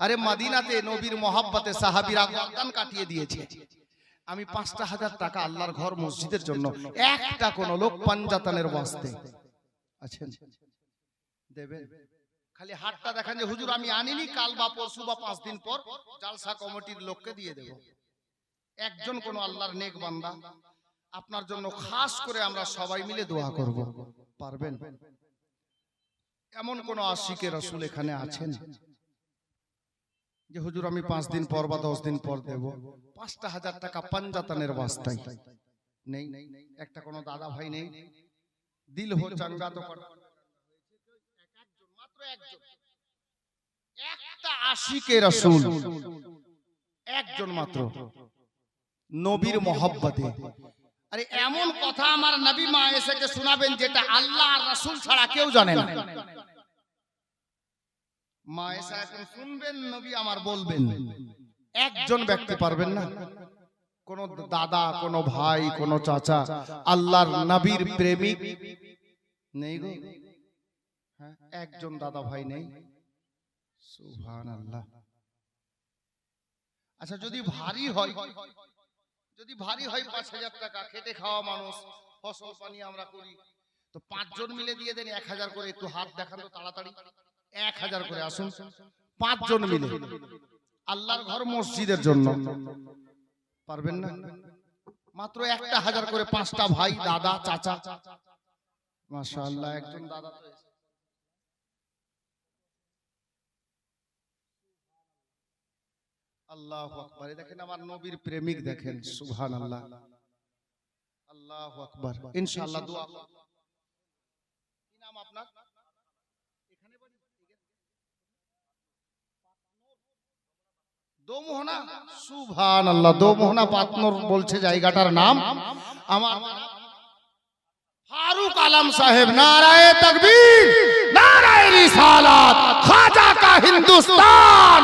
Speaker 1: আরে মদিনাতে নবীর মহব্বতে সাহাবীরা গর্দান কাটিয়ে দিয়েছে। আমি ৫,০০০ টাকা আল্লাহর ঘর মসজিদের জন্য একটা কোন লোক পাঞ্জাতানের ওয়াস্তে আছেন দেবেন? খালি হাতটা দেখান যে হুজুর আমি আনিনি, কাল বা পরশু বা ৫ দিন পর জালসা কমিটির লোককে দিয়ে দেব। একজন কোন আল্লাহর নেক বান্দা আপনার জন্য খাস করে আমরা সবাই মিলে দোয়া করব, পারবেন? এমন কোন আশিকে রাসূল এখানে আছেন যে হুজুর আমি ৫ দিন পর বা ১০ দিন পর দেব? ৫,০০০ টাকা পাঞ্জাতানের ওয়াস্তায় নেই? একটা কোন দাদা ভাই নেই? দিল হো চাঙ্গা তো মাত্র একজন, একটা আশিকে রাসূল, একজন মাত্র নবীর মহব্বতে। আরে এমন কথা আমার নবী মা এসেকে শোনাবেন যেটা আল্লাহ আর রাসূল ছাড়া কেউ জানে না। মা এসে এখন শুনবেন, নবী আমার বলবেন, একজন ব্যক্তি পারবেন না? কোন দাদা, কোন ভাই, কোন চাচা আল্লাহর নবীর প্রেমিক নেই গো? হ্যাঁ, একজন দাদা ভাই নেই? সুবহানাল্লাহ। আচ্ছা যদি ভারী হয়, যদি ভারী হয় ৫,০০০ টাকা, খেটে খাওয়া মানুষ, ফসল পানি আমরা করি, তো ৫ জন মিলে দিয়ে দেন ১,০০০ করে। একটু হাত দেখান তো তাড়াতাড়ি, ১,০০০ করে। আসুন ৫ জন মিলে আল্লাহর ঘর মসজিদের জন্য, পারবেন না? মাত্র ১,০০০ করে, ৫টা ভাই, দাদা, চাচা। মাশাআল্লাহ, একজন দাদা তো এসে। আল্লাহু আকবার। দেখেন আমার নবীর প্রেমিক, দেখেন সুবহানাল্লাহ, আল্লাহু আকবার। ইনশাআল্লাহ দোয়া করব। কি নাম আপনার? এখানে বাড়ি দোমোহনা। সুবহানাল্লাহ, দোমোহনা পাতনর বলছে জায়গাটার নাম। আমার ফারুক আলম সাহেব, নারায়ে তাকবীর, নারায়ে রিসালাত, খাজা কা হিন্দুস্তান,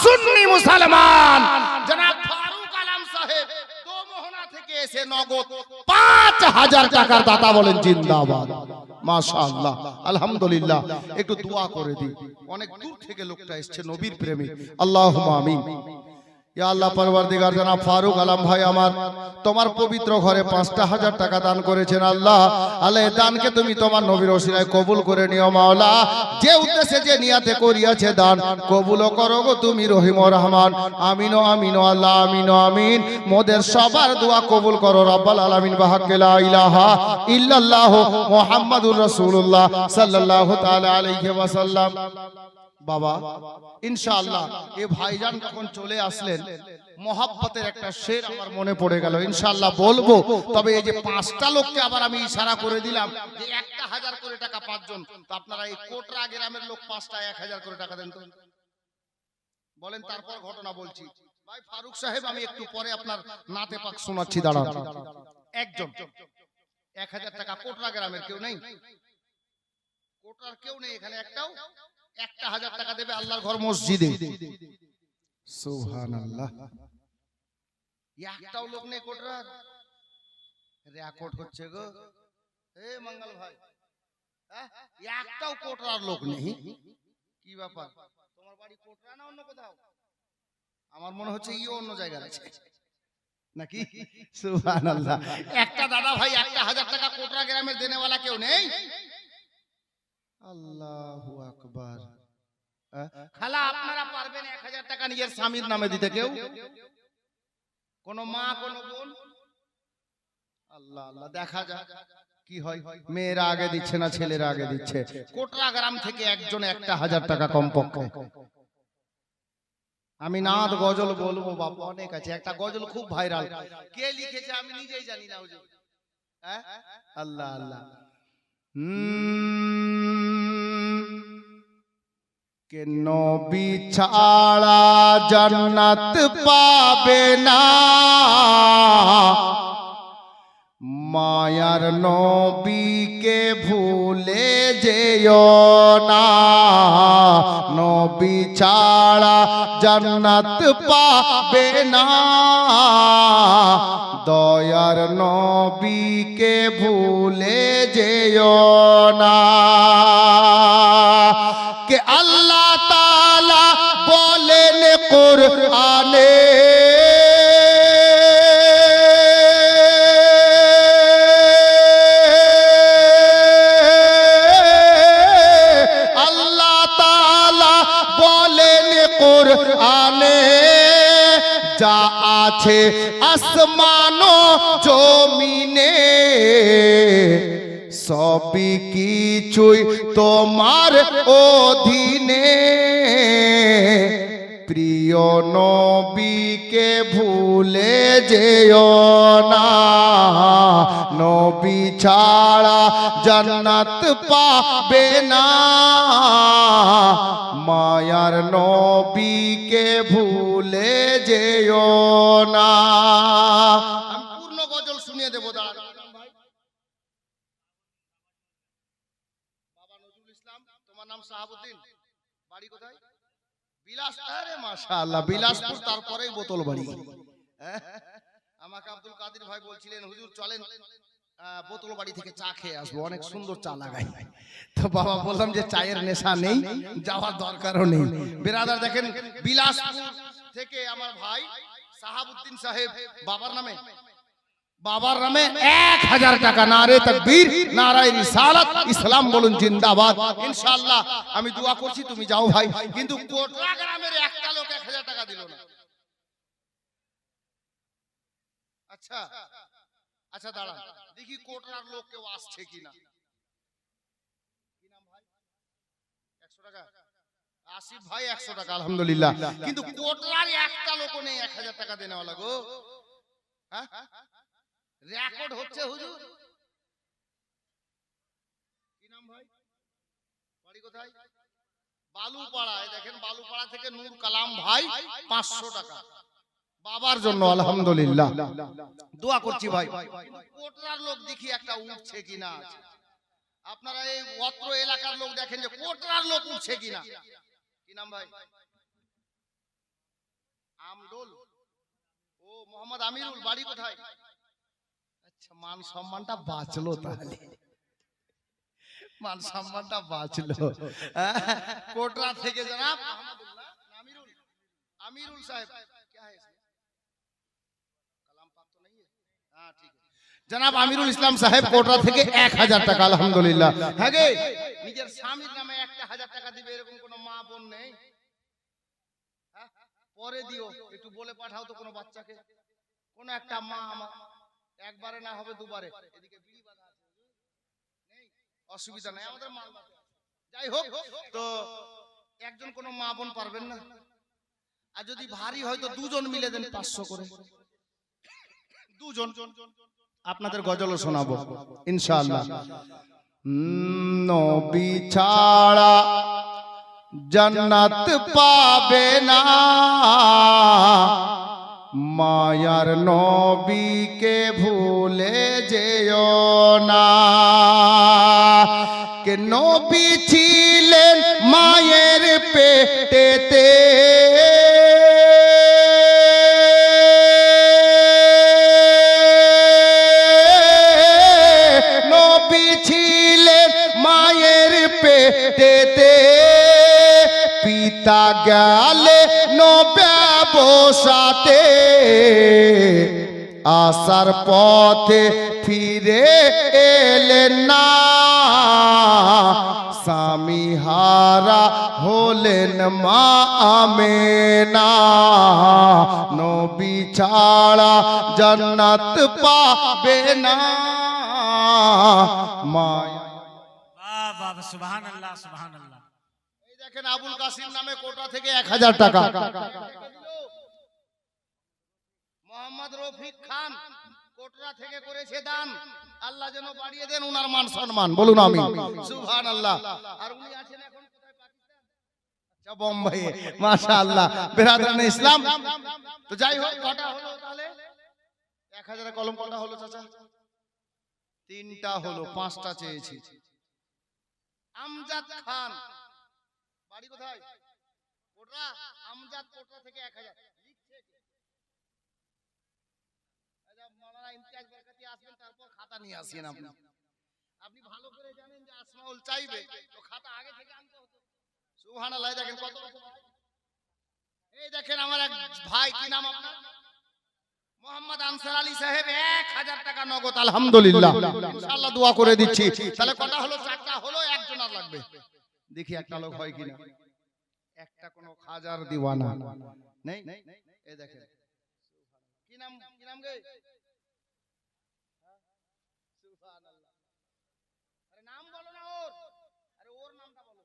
Speaker 1: সুন্নি মুসলমান জনাব ফারুক আলম সাহেব দোমোহনা থেকে এসে নগদ ৫,০০০ টাকার দাতা বলেন জিন্দাবাদ। মাশাআল্লাহ, আলহামদুলিল্লাহ। একটু দোয়া করে দিই, অনেক দূর থেকে লোকটা এসেছে, নবীর প্রেমিক। আল্লাহুম্মা আমিন। ইয়া আল্লাহ পরওয়ারদিগার, জনাব ফারুক আলম ভাই আমার তোমার পবিত্র ঘরে ৫,০০০ টাকা দান করেছেন। আল্লাহ আল্লাহ দানকে তুমি তোমার নবীর ওসিলায় কবুল করে নিও মাওলা। যে উদ্দেশ্যে যে নিয়াতে করিয়াছে দান কবুল করো গো তুমি রহিম ও রহমান। আমিন ও আমিন ও আল্লাহ আমিন ও আমিন। মোদের সবার দোয়া কবুল করো রব্বাল আলামিন। বিহাক্কি লা ইলাহা ইল্লাল্লাহ মুহাম্মাদুর রাসূলুল্লাহ সাল্লাল্লাহু তাআলা আলাইহি ওয়াসাল্লাম। বাবা ইনশাআল্লাহ এই ভাইজান যখন চলে আসলেন, মহব্বতের একটা শের আমার মনে পড়ে গেল, ইনশাআল্লাহ বলবো। তবে এই যে 5টা লোককে আবার আমি ইশারা করে দিলাম যে ১,০০০ করে টাকা ৫ জন, তো আপনারা এই কোটরা গ্রামের লোক 5টা ১,০০০ করে টাকা দেন তো বলেন, তারপর ঘটনা বলছি। ভাই ফারুক সাহেব আমি একটু পরে আপনার নাতে পাক শোনাচ্ছি, দাঁড়ান। একজন ১,০০০ টাকা কোটরা গ্রামের কেউ নেই? কোটরার কেউ নেই এখানে? একটাও ১,০০০ টাকা দেবে আল্লাহর ঘর মসজিদে। সুবহানাল্লাহ, একটাও লোক নেই কোটরার? রেকর্ড হচ্ছে গো এ মঙ্গল ভাই, একটাও কোটরার লোক নেই। কি ব্যাপার, তোমার বাড়ি কোটরা না অন্য কোথাও? আমার মনে হচ্ছে ইও অন্য জায়গায় আছে নাকি? সুবহানাল্লাহ। একটা দাদা ভাই ১,০০০ টাকা কোটরা গ্রামের দেনেওয়ালা কেউ নেই? আল্লাহু আকবার। খালা আপনারা পারবেন ১,০০০ টাকা নিজের স্বামীর নামে দিতে? কেউ? কোন মা, কোন বোন? আল্লাহ আল্লাহ, দেখা যাক কি হয়। মেয়েরা আগে দিচ্ছে না ছেলেরা আগে দিচ্ছে? কোটরা গ্রাম থেকে একজন ১,০০০ টাকা কমপক্ষে। আমি নাদ গজল বলবো বাবা, অনেক আছে। একটা গজল খুব ভাইরাল, কে লিখেছে আমি নিজেই জানি না। আল্লাহ আল্লাহ। কে নবী ছাড়া জান্নাত পাবে না, মায়ার নবীকে ভুলে যেও না, নবী ছাড়া জান্নাত পাবে না। দয়ার নবীকে ভুলে যেও না। কে আল্লাহ তাআলা বলেন কোরআনে, কোরআনে যা আছে আসমান ও জমিনে সবই কিছুই তোমার অধীনে। প্রিয় নবীকে ভুলে যেও না, নবী ছাড়া জান্নাত পাবে না। মায়ার নবীকে ভুলে যেও না। আমি পূর্ণ গজল শুনিয়ে দেবো, দাঁড়ান। বাবা নজরুল ইসলাম, তোমার নাম শাহাবুদ্দিন, বাড়ি কোথায়? বিলাসপুর। আরে মাশাআল্লাহ, বিলাসপুর, তারপরেই বোতল বাড়ি। আমাকে আব্দুল কাদের ভাই বলছিলেন, হুজুর চলেন বোতল বাড়ি থেকে চা খেয়ে আসবো, অনেক সুন্দর চা লাগাই। তো বাবা বললাম যে চায়ের নেশা নেই, যাওয়ার দরকারও নেই। বেরাদার দেখেন, বিলাসপুর থেকে আমার ভাই শাহাবুদ্দিন সাহেব বাবার নামে 1000 টাকা। নারে তাকবীর, নারায়ে রিসালাত, ইসলাম বলুন জিন্দাবাদ। ইনশাআল্লাহ আমি দোয়া করছি, তুমি যাও ভাই। কিন্তু কোটরা গ্রামের একটা লোক 1000 টাকা দিল না। আচ্ছা আচ্ছা, দাঁড়ান দেখি কোটরার লোক কেউ আসছে কিনা। কি নাম ভাই? 100 টাকা। আসিফ ভাই 100 টাকা, আলহামদুলিল্লাহ। কিন্তু কোটরার একটা লোক নেই 1000 টাকা দেনেওয়ালা গো। হ্যাঁ, রেকর্ড হচ্ছে হুজুর। কি নাম ভাই? বাড়ি কোথায়? বালুপাড়ায়। দেখেন, বালুপাড়া থেকে নূর কালাম ভাই 500 টাকা বাবার জন্য, আলহামদুলিল্লাহ। দোয়া করছি ভাই। কোটরার লোক দেখি একটা উঠছে কিনা। আপনারা এই অত্র এলাকার লোক দেখেন যে কোটরার লোক উঠছে কিনা। কি নাম ভাই? আমডোল। ও মোহাম্মদ আমিরুল, বাড়ি কোথায়? আচ্ছা, মান সম্মানটা বাঁচলো, তাহলে মান সম্মানটা বাঁচলো। কোটরা থেকে জনাব আমিরুল, আমিরুল সাহেব क्या है इसमें? कलाम पाक तो नहीं है? हाँ ठीक है। জনাব আমিরুল ইসলাম সাহেব কোটরা থেকে 1000 টাকা, আলহামদুলিল্লাহ। হ্যাঁ গে, নিজের স্বামীর নামে 1000 টাকা দিবে এরকম কোন মা বোন নেই? পরে দিও, একটু বলে পাঠাও তো কোনো বাচ্চাকে, কোন একটা মা। আমার একবারে না হবে দুবারে। এদিকে বিড়ি বাঁধা আছে, নেই অসুবিধা নাই, আমাদের মাল বাঁধা। যাই হোক, তো একজন কোন মা বোন পারবেন না? আর যদি ভারী হয় তো দুজন মিলে দেন 500 করে। দুজন আপনাদের গজলও শোনাবো ইনশাআল্লাহ। নবী ছাড়া জান্নাত পাবে না, মায়ার নবীকে ভুলে যেও না। কে নবী ছিলেন মায়ের পেটেতে, নবী ছিলেন মায়ের পেটেতে, পিতা গেলে ব্যবসাতে, আসার পথে ফিরে এলেন না, স্বামী হারা হলেন মা আমেনা। নবী ছাড়া জান্নাত পাবে না, মায়া।
Speaker 2: বাহ বাহ, সুবহানাল্লাহ সুবহানাল্লাহ।
Speaker 1: এই দেখেন, আবুল কাসিম নামে কোটা থেকে 1000 টাকা। মোহাম্মদ রফিক খান কোটরা থেকে করেছে দান, আল্লাহ যেন বাড়িয়ে দেন উনার মান সম্মান, বলুন আমিন, সুবহানাল্লাহ। আর উনি আছেন এখন কোথায়? পাকিস্তান, আচ্ছা বোম্বাই, মাশাআল্লাহ। বেরাদারানে ইসলাম, তো যাই হোক, কটা হলো তাহলে? 1000 কলম কটা হলো চাচা? তিনটা হলো, পাঁচটা চেয়েছি। আমজাদ খান, বাড়ি কোথায়? কোটরা। আমজাদ কোটরা থেকে 1000 লিখছে। আচ্ছা, মাওলানা ইমতিয়াজ বরকতি আসবেন, তারপর খাতা নিয়ে আসেন। আপনি ভালো করে জানেন যে আসমাউল চাইবে, তো খাতা আগে থেকে আনতে হতো। সুবহানাল্লাহ। দেখেন কত বছর। এই দেখেন আমার এক ভাই, কি নাম আপনার? মোহাম্মদ আনসার আলী সাহেব, 1000 টাকা নগদ। আলহামদুলিল্লাহ, ইনশাআল্লাহ দোয়া করে দিচ্ছি। তাহলে কটা হলো? 4টা হলো, একজন আর লাগবে। দেখি একটা লোক হয় কিনা। একটা কোনো খাজার দিওয়ানা নেই? এই দেখেন কি নাম, কি নাম গে? সুবহানাল্লাহ। আরে নাম বলো না ওর, আরে ওর নামটা বলো।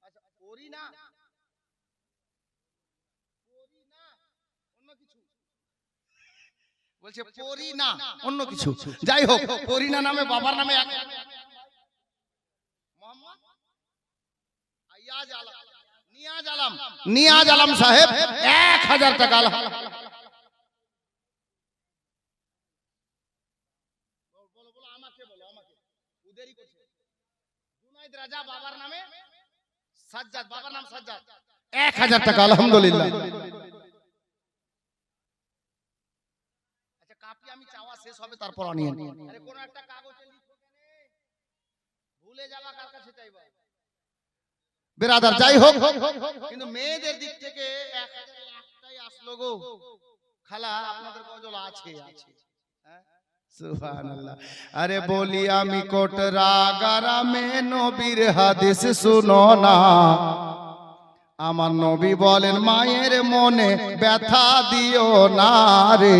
Speaker 1: আচ্ছা, ওরই না, পরি না, অন্য কিছু বলছে। পরি না, অন্য কিছু। যাই হোক, পরি না নামে বাবার নামে মোহাম্মদ আয়াজ আলম, নিয়াজ আলম সাহেব 1000 টাকা। বলো বলো, আমাকে বলো, আমাকে। উদেরই করছে। জুনাইদ রাজা বাবার নামে সাজ্জাদ, বাবার নাম সাজ্জাদ, 1000 টাকা। আলহামদুলিল্লাহ। আচ্ছা, কাপি আমি চাওয়া শেষ হবে তারপর আনিয়েন। আরে কোন একটা কাগজে লিখো, কেন ভুলে যাবা? কার কাছে চাইবা? বেরাদার, যাই হোক, কিন্তু মেয়েদের দিক থেকে 1000 একটাই আসলো গো। খালা আপনাদের গজল আছে? সুবহানাল্লাহ। আরে বলি আমি কোটরা গ্রামে নবীর হাদিস শুনো না। আমার নবী বলেন মায়ের মনে ব্যথা দিও না রে।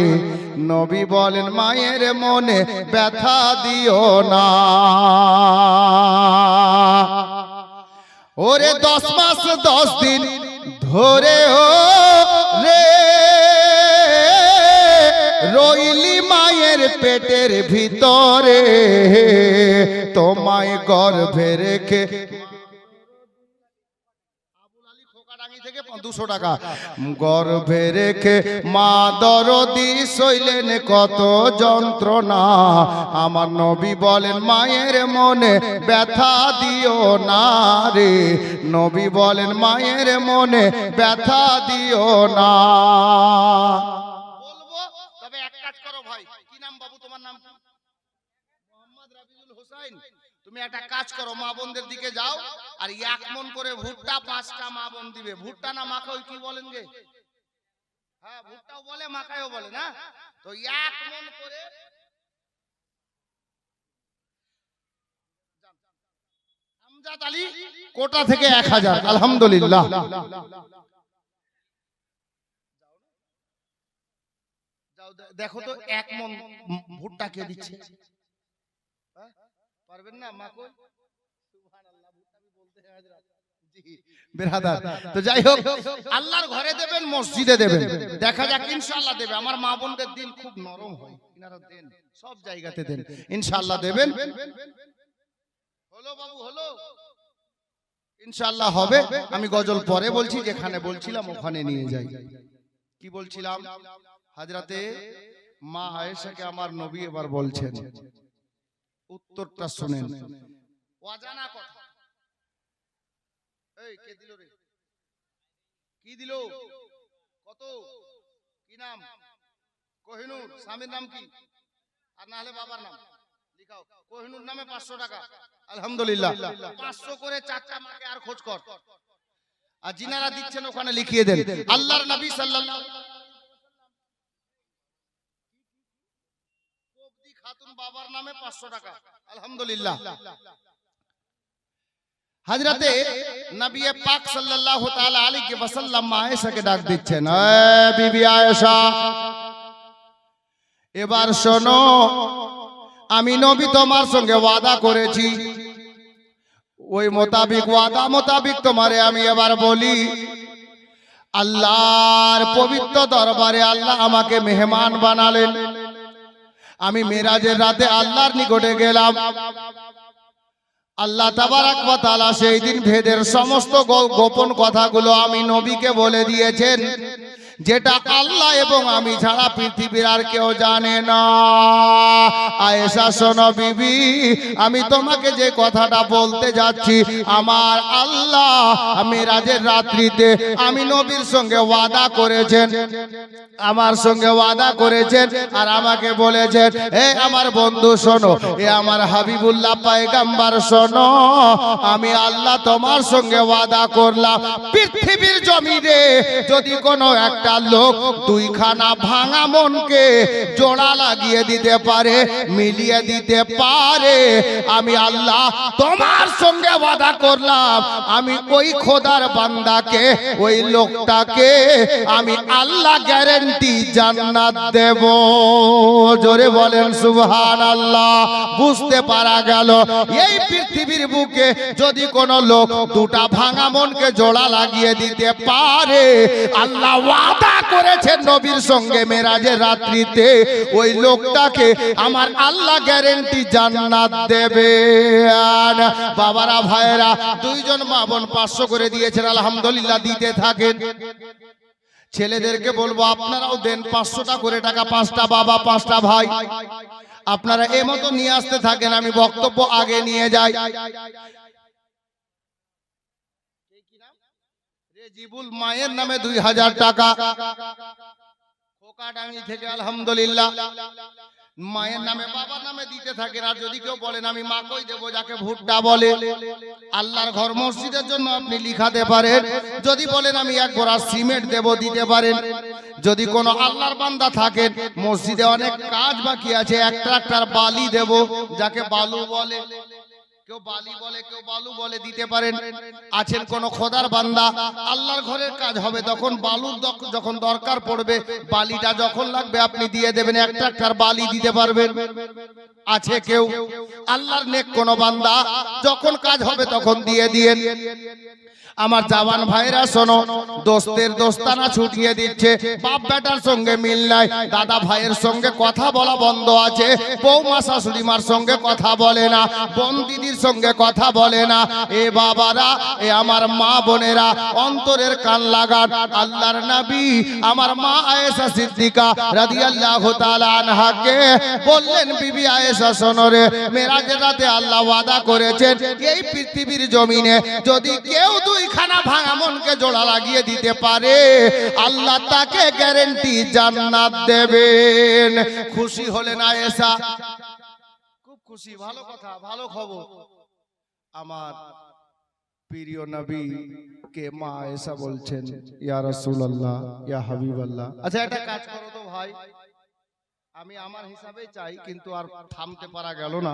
Speaker 1: নবী বলেন মায়ের মনে ব্যথা দিও না। ওরে 10 মাস 10 দিন ধরে ও রে রইলি মায়ের পেটের ভিতরে, তোমায় গর্ভে রেখে। থেকে 200 টাকা। গর্ভে রেখে মা দরদি সইলেন কত যন্ত্রণা। আমার নবী বলেন মায়ের মনে ব্যথা দিও না রে। নবী বলেন মায়ের মনে ব্যথা দিও না। বলবো, তবে এক কাজ করো ভাই। কি নাম বাবু তোমার? নাম কি? মোহাম্মদ রাবিউল হোসেন। তুমি একটা কাজ করো, মা বোনদের দিকে যাও আর 1 মন করে ভুট্টা 5টা মা বোন দিবে। ভুট্টা না মাখাও কি বলেন গে? হ্যাঁ, ভুট্টাও বলে মাখায়ও বলে না। তো 1 মন করে আমজাদ আলী কোটা থেকে 1000। আলহামদুলিল্লাহ। যাও দেখো তো 1 মন ভুট্টা কে দিচ্ছে? পারবেন না? মা কই? সুবহানাল্লাহ। ভুট্টা আমি বলতে হাজরা। জি বেরাদার, তো যাই হোক, আল্লাহর ঘরে দেবেন, মসজিদে দেবেন, দেখা যাক ইনশাআল্লাহ দেবে। আমার মা বোনদের দিল খুব নরম হয়, ইনারা দেন, সব জায়গাতে দেন, ইনশাআল্লাহ দেবেন। হলো বাবু, হলো ইনশাআল্লাহ হবে। আমি গজল পরে বলছি, যেখানে বলছিলাম ওখানে নিয়ে যাই। কি বলছিলাম? হযরতে মা আয়েশাকে আমার নবী এবার বলছেন, উত্তরটা শুনেন। অজানা কথা। এই কে দিল রে? কি দিল? কত? কি নাম? কোহিনূর। স্বামীর নাম কি? আর না হলে বাবার নাম লিখাও। কোহিনূর নামে 500 টাকা। আলহামদুলিল্লাহ। 500 করে 4টা মাকে আর খোঁজ কর। আর যিনারা দিচ্ছেন ওখানে লিখিয়ে দেন। আল্লাহর নবী সাল্লাল্লাহু আলাইহি ওয়াসাল্লাম খাতুন বাবার নামে 500 টাকা। আলহামদুলিল্লাহ। হযরতে নবী পাক সাল্লাল্লাহু তাআলা আলাইহি ওয়াসাল্লাম আয়েশাকে ডাক দিচ্ছেন, এ বিবি আয়েশা, এবার শোনো, আমি নবী তোমার সঙ্গে ওয়াদা করেছি, ওই মোতাবিক ওয়াদা মোতাবিক তোমারে আমি এবার বলি। আল্লাহর পবিত্র দরবারে আল্লাহ আমাকে মেহমান বানালেন। আমি মেরাজের রাতে আল্লাহর নিকটে গেলাম। আল্লাহ তাবারাক ওয়া তাআলা সেই দিন ভেদের সমস্ত গোপন কথাগুলো আমি নবীকে বলে দিয়েছেন। যেটা আল্লাহ এবং আমি ছাড়া পৃথিবীর আর কেউ জানে না। আয়েশা শোনো বিবি, আমি তোমাকে যে কথাটা বলতে যাচ্ছি, আমার আল্লাহ মেরাজের রাত্রিতে আমি নবীর সঙ্গে ওয়াদা করেছেন, আমার সঙ্গে ওয়াদা করেছেন আর আমাকে বলেছেন, এ আমার বন্ধু শোনো, এ আমার হাবিবুল্লাহ পয়গম্বর শোনো, আমি আল্লাহ তোমার সঙ্গে ওয়াদা করলাম, পৃথিবীর জমিনে যদি কোনো একটা লোক দুইখানা ভাঙা মনকে জোড়া লাগিয়ে দিতে পারে, মিলিয়ে দিতে পারে, আমি আল্লাহ তোমার সঙ্গে ওয়াদা করলাম, আমি ওই খোদার বান্দাকে, ওই লোকটাকে আমি আল্লাহ গ্যারান্টি জান্নাত দেব। জোরে বলেন সুবহানাল্লাহ। বুঝতে পারা গেল এই পৃথিবীর বুকে যদি কোনো লোক দুটা ভাঙা মনকে জোড়া লাগিয়ে দিতে পারে, আল্লাহ ওয়াদা করেছেন নবীর সঙ্গে মেরাজের রাত্রিতে ওই লোকটাকে আমার আল্লাহ গ্যারান্টি জান্নাত দেবে। আর বাবারা ভাইরা, দুইজন মা বোন 500 করে দিয়েছেন, আলহামদুলিল্লাহ দিতে থাকেন। ছেলেদেরকে বলবো আপনারাও দেন 500টা করে টাকা, 5টা বাবা 5টা ভাই, আপনারা এমতো নিয়ে আসতে থাকেন, আমি বক্তব্য আগে নিয়ে যাই। রেজিবুল মায়ের নামে 2000 টাকা, খোকাডাঙ্গি থেকে, আলহামদুলিল্লাহ। মায়ের নামে বাবার নামে দিতে থাকেন। আর যদি কেউ বলেন আমি মাকেই দেবো, যাকে ভুট্টা বলে, আল্লাহর ঘর মসজিদের জন্য আপনি লিখাতে পারেন। যদি বলেন আমি এক বোরা সিমেন্ট দেবো, দিতে পারেন। যদি কোনো আল্লাহর বান্দা থাকেন মসজিদে অনেক কাজ বাকি আছে, এক ট্রাক্টর বালি দেব, যাকে বালু বলে, কেউ বালি বলে, কেউ বালু বলে, দিতে পারেন। আছেন কোন খোদার বান্দা, আল্লাহর ঘরের কাজ হবে, তখন বালুর যখন দরকার পড়বে, বালিটা যখন লাগবে আপনি দিয়ে দেবেন, এক ট্রাক্টর বালি দিতে পারবেন। আছে কেউ আল্লাহর নেক কোন বান্দা, যখন কাজ হবে তখন দিয়ে দিয়েন। আমার জওয়ান ভাইরা শোনো, দোস্তের দোস্তানা ছুটিয়ে দিচ্ছে, বাপ বেটার সঙ্গে মিল নাই, দাদা ভাইয়ের সঙ্গে কথা বলা বন্ধ আছে, বৌমা শাশুড়ি মার সঙ্গে কথা বলে না, বোন দিদির সঙ্গে কথা বলে না। এ বাবারা, এ আমার মা বোনেরা, অন্তরের কান লাগান। আল্লাহর নবী আমার মা আয়েশা সিদ্দিকা রাদিয়াল্লাহু তাআলা আনহাকে বললেন, বিবি আয়েশা শোনো রে, মেরাজের রাতে আল্লাহ ওয়াদা করেছেন এই পৃথিবীর জমিনে যদি কেউ দুইখানা ভাঙা মনকে জোড়া লাগিয়ে দিতে পারে, আল্লাহ তাকে গ্যারান্টি জান্নাত দেবেন। খুশি হলেন আয়েশা? খুব খুশি, ভালো কথা, ভালো খবর। আমার প্রিয় নবী কে মা আয়েশা বলছেন, ইয়া রাসূলুল্লাহ, ইয়া হাবিবাল্লাহ। আচ্ছা একটা কাজ করো তো ভাই, আমি আমার হিসাবে চাই, কিন্তু আর থামতে পারা গেল না।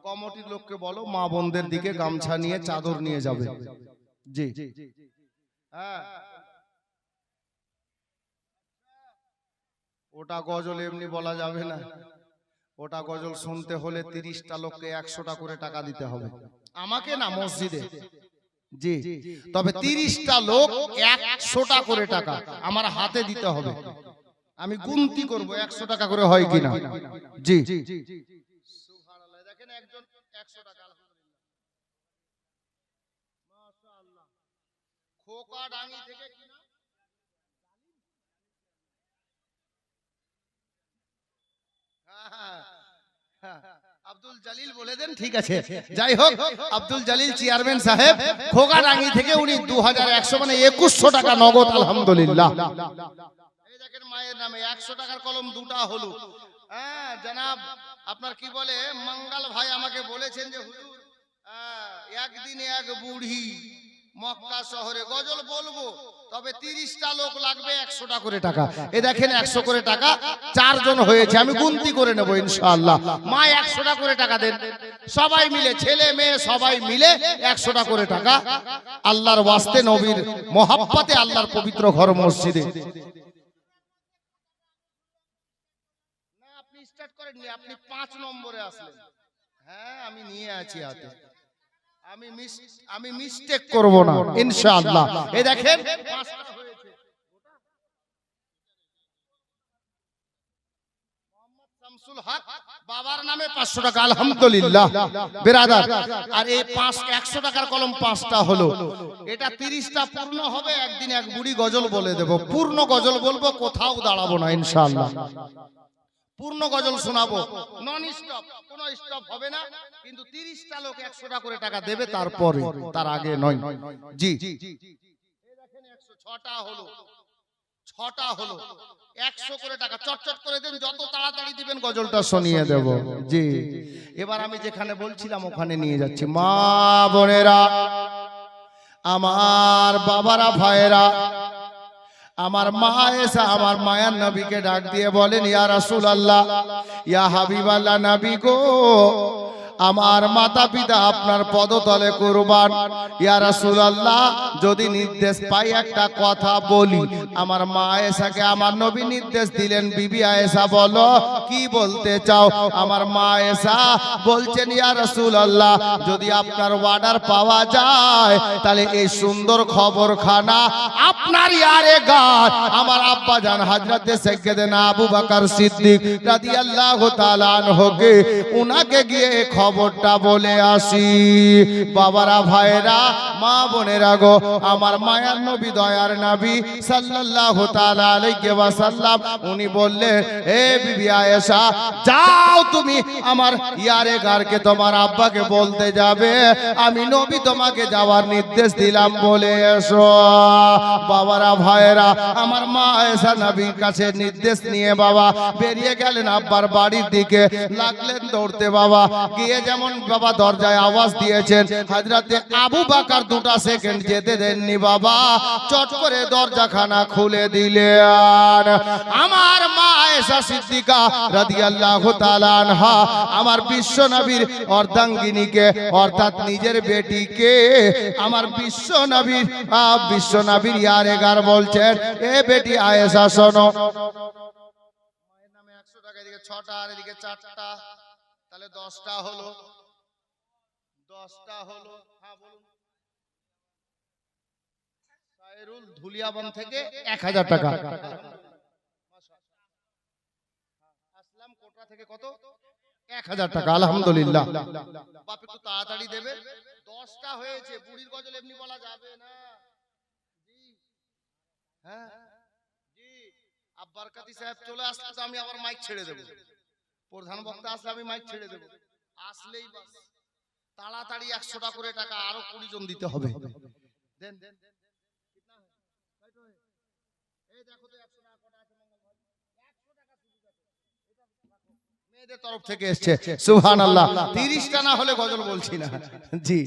Speaker 1: কমিটির লোককে বলো মা বোনদের দিকে গামছা নিয়ে, চাদর নিয়ে যাবে। জি হ্যাঁ, ওটা গজল এমনি বলা যাবে না, ওটা গজল শুনতে হলে 30টা লোককে 100টা করে টাকা দিতে হবে, আমাকে না, মসজিদে। জি, তবে 30টা লোক 100টা করে টাকা আমার হাতে দিতে হবে, আমি গুনতি করব 100 টাকা করে হয় কিনা। জি সুবহানাল্লাহ, দেখেন একজন 100 টাকা, মাশাআল্লাহ, খোকাডাঙ্গি থেকে কিনা, আব্দুল জলিল বলে দেন, ঠিক আছে। যাই হোক, আব্দুল জলিল চেয়ারম্যান সাহেব খোকাডাঙ্গি থেকে, উনি 2100 মানে 2100 টাকা নগদ, আলহামদুলিল্লাহ। এই দেখেন মায়ের নামে 100 টাকার কলম দুটা হলো। হ্যাঁ জনাব, আপনার কি বলে মঙ্গল ভাই আমাকে বলেছেন যে হুজুর একদিনে এক বুড়ি মক্কা শহরে গজল বলবো, তবে 30টা লোক লাগবে 100টা করে টাকা। এ দেখেন 100 করে টাকা, 4 জন হয়েছে, আমি গুনতি করে নেব ইনশাআল্লাহ। মা 100টা করে টাকা দেন, সবাই মিলে, ছেলে মেয়ে সবাই মিলে 100টা করে টাকা, আল্লাহর ওয়াস্তে, নবীর মহব্বতে, আল্লাহর পবিত্র ঘর মসজিদে। না আপনি স্টার্ট করেননি, আপনি 5 নম্বরে আসলেন। হ্যাঁ আমি নিয়ে আছি হাতে, আমি মিস্টেক করব না ইনশাআল্লাহ। এই দেখেন 5টা হয়েছে। মোহাম্মদ শামসুল হক বাবার নামে 500 টাকা আলহামদুলিল্লাহ বিরাদার। আর এই 100 টাকার কলম 5টা হলো, এটা 30টা পূর্ণ হবে। একদিন এক বুড়ি গজল বলে দেব, পূর্ণ গজল বলবো, কোথাও দাঁড়াবো না ইনশাআল্লাহ। পূর্ণ গজল শোনাবো, নন স্টপ, কোনো স্টপ হবে না। কিন্তু 30টা লোক 100টা করে টাকা দেবে, তারপরে, তার আগে নয়। জি এই দেখেন 106টা হলো, 6টা হলো, 100 করে টাকা। চটচট করে দেন, যত তাড়াতাড়ি দিবেন গজলটা শুনিয়ে দেব। জি এবার আমি যেখানে বলছিলাম ওখানে নিয়ে যাচ্ছি। মা বোনেরা, আমার বাবারা, ভাইয়েরা, আমার মা এসা আমার মায়ার নবীকে ডাক দিয়ে বলেন, ইয়া রাসূলুল্লাহ, ইয়া হাবিবাল্লাহ নবী গো, আমার মাতা পিতা আপনার পদতলে কুরবান। ইয়া রাসূলুল্লাহ, যদি নির্দেশ পাই একটা কথা বলি। আমার মা আয়েশাকে আমার নবী নির্দেশ দিলেন, বিবি আয়েশা বলো কি বলতে চাও। আমার মা আয়েশা বলছেন, ইয়া রাসূলুল্লাহ, যদি আপনার অর্ডার পাওয়া যায় তাহলে এই সুন্দর খবরখানা আপনার ইয়ারে গার আমার আব্বা জান হযরতে সাইয়্যিদানা আবু বকর সিদ্দিক রাদিয়াল্লাহু তাআলা আনহুকে উনাকে গিয়ে খবরটা বলে আসি। বাবারা, ভাইরা, মা বোনেরা গো, আমার মায়ার নবী, দয়ার নবী সাল্লাল্লাহু তাআলা আলাইহি ওয়াসাল্লাম উনি বললেন, হে বিবি আয়েশা, যাও তুমি আমার ইয়ারে গারকে তোমার আব্বাকে বলতে যাবে আমি নবী তোমাকে যাওয়ার নির্দেশ দিলাম, বলে এসো। বাবারা, ভাইরা, আমার মা আয়েশা নবীর কাছে নির্দেশ নিয়ে বাবা বেরিয়ে গেলেন আব্বার বাড়ির দিকে। লাগলেন দৌড়তে বাবা, গিয়ে যেমন বাবা দরজায় আওয়াজ দিয়েছেন, হযরতে আবু বকর 2টা সেকেন্ড যেতে দেননি বাবা, চট করে দরজাখানা খুলে দিলেন। আমার মা আয়েশা সিদ্দিকা রাদিয়াল্লাহু তাআলা আনহা আমার বিশ্ব নবীর অর্ধাঙ্গিনীকে, অর্থাৎ নিজের বেটিকে, আমার বিশ্ব নবীর ইয়ারে গার বলছেন, এ বেটি আয়েশা শোনো, মায়ের নামে 100 টাকা, এদিকে 6টা আর এদিকে 4টা, তাহলে 10টা হলো, 10টা হলো। হ্যাঁ বলুন। সাইরুল ধুলিয়াবান থেকে 1000 টাকা। আসলাম কোটরা থেকে কত? 1000 টাকা আলহামদুলিল্লাহ। বাপ একটু তাড়াতাড়ি দেবে, 10টা হয়েছে। বুড়ির গজল এমনি বলা যাবে না। জি হ্যাঁ জি, আব্বার কাতি সাহেব চলে আসলে তো আমি আবার মাইক ছেড়ে দেব। প্রধান বক্তা আসলে আমি মাইক ছেড়ে দেব, আসলেই বাস তাড়াতাড়ি 100টা করে টাকা আরো 20 জন দিতে হবে। দেন এই দেখো তো 100 টাকা কটা আছে মঙ্গল ভাই, 100 টাকা শুধু দেখো, এটা রাখো, মেয়েদের তরফ থেকে এসেছে। সুবহানাল্লাহ। 30টা না হলে গজল বলছি না। জি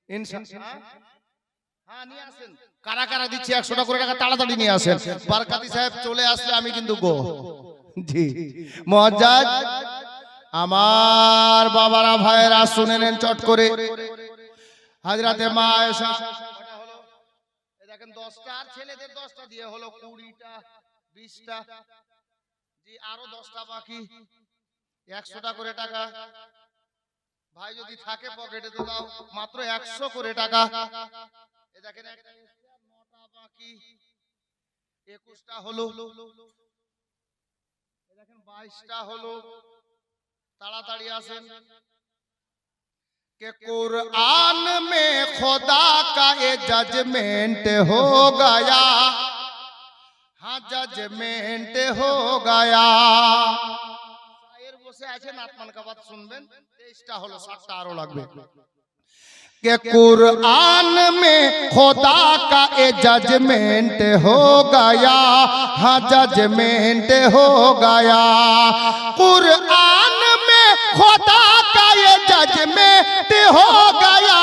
Speaker 1: ইনশাআল্লাহ। হ্যাঁ নিয়ে আসেন, কারা কারা দিচ্ছে 100 টাকা করে টাকা, তাড়াতাড়ি নিয়ে আসেন। বারকাতি সাহেব চলে আসলে আমি কিন্তু গো। জি মুআজ্জাজ, আমার বাবারা, ভাইয়েরা, শুনে নেন চট করে। হযরতে মা আয়েশা হলো, এই দেখেন 10টা, আর ছেলেদের 10টা দিয়ে হলো 20টা, 20টা। জি আরো 10টা বাকি, 100টা করে টাকা। ভাই যদি থাকে পকেটে তো দাও, মাত্র 100 করে টাকা। এই দেখেন একটা 9টা বাকি, 21টা হলো। এই দেখেন 22টা হলো, তাড়াতাড়ি আসেন। कि कुरान में खुदा का ये जजमेंट हो गया, हाँ जजमेंट हो गया। शायर বসে আছেন, আত্মান কা বাত শুনবেন। 23টা হলো, 7টা আরো লাগবে। कि कुरान में खुदा का ये जजमेंट हो गया, हाँ जजमेंट हो गया। कुरान में खुदा का ये जजमेंट हो गया,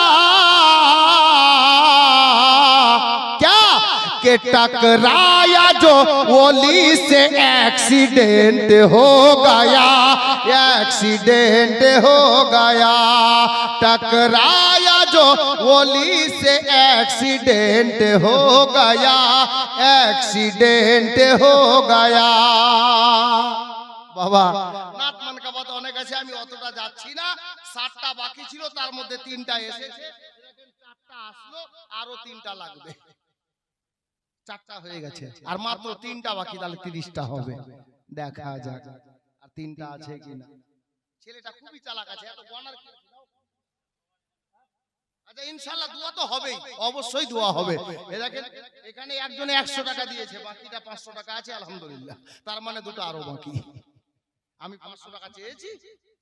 Speaker 1: क्या कि टकराया जो ओली से एक्सीडेंट हो गया, एक्सीडेंट हो गया। टकराया जो ओली से एक्सीडेंट हो गया, एक्सीडेंट हो गया। বাবা নাত মান কাবাত অনেক আছে, আমি অতটা যাচ্ছি না। 7টা বাকি ছিল, তার মধ্যে 3টা এসেছে। এরকম 4টা আসলো, আরো 3টা লাগবে। 4টা হয়ে গেছে, আর মাত্র 3টা বাকি, তাহলে 30টা হবে। দেখা যাক। আর তিনটা আছে কিনা? ছেলেটা খুবই চালাক আছে, এত গনার কি? আচ্ছা ইনশাআল্লাহ দোয়া তো হবেই, অবশ্যই দোয়া হবে। এ দেখেন এখানে একজনে 100 টাকা দিয়েছে, বাকিটা 500 টাকা আছে আলহামদুলিল্লাহ। তার মানে দুটো আরো বাকি। আমি 500 টাকা চেয়েছি,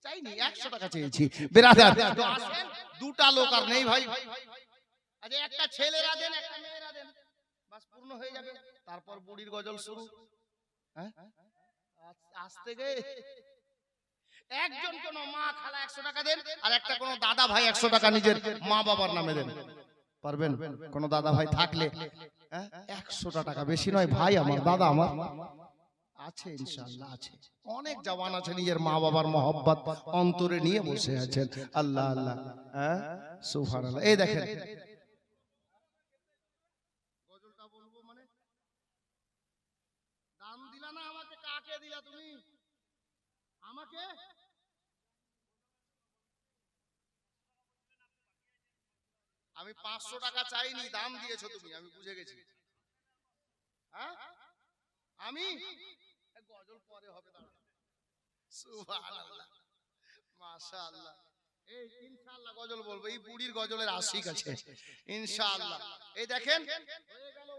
Speaker 1: চাইনি, 100 টাকা চেয়েছি। বিরাদার তো আসেন, দুটা লোক আর নেই ভাই। আচ্ছা একটা ছেলেরা দেন, একটা মেয়েরা দেন, বাস পূর্ণ হয়ে যাবে। তারপর বুড়ির গজল শুরু। হ্যাঁ আসতে গে একজন কোন মা খালা 100 টাকা দেন, আর একটা কোন দাদা ভাই 100 টাকা নিজের মা বাবার নামে দেন। পারবেন? কোন দাদা ভাই থাকলে 100 টাকা, বেশি নয় ভাই, আমার দাদা আমার আছে, ইনশাআল্লাহ আছে। অনেক জওয়ান আছে নিজের মা বাবার মহব্বত অন্তরে নিয়ে বসে আছেন। আল্লাহ আল্লাহ, সুবহানাল্লাহ। এই দেখেন গজলটা বলবো মানে দাম দিলা না আমাকে, কাকে দিলা তুমি আমাকে? আমি 500 টাকা চাইনি, দাম দিয়েছো তুমি, আমি বুঝে গেছি। হ্যাঁ আমি গজল পরে হবে, সুবহানাল্লাহ মাশাআল্লাহ। এই ইনশাআল্লাহ গজল বলবো, এই বুড়ির গজলের আশিক আছে ইনশাআল্লাহ। এই দেখেন হয়ে গেল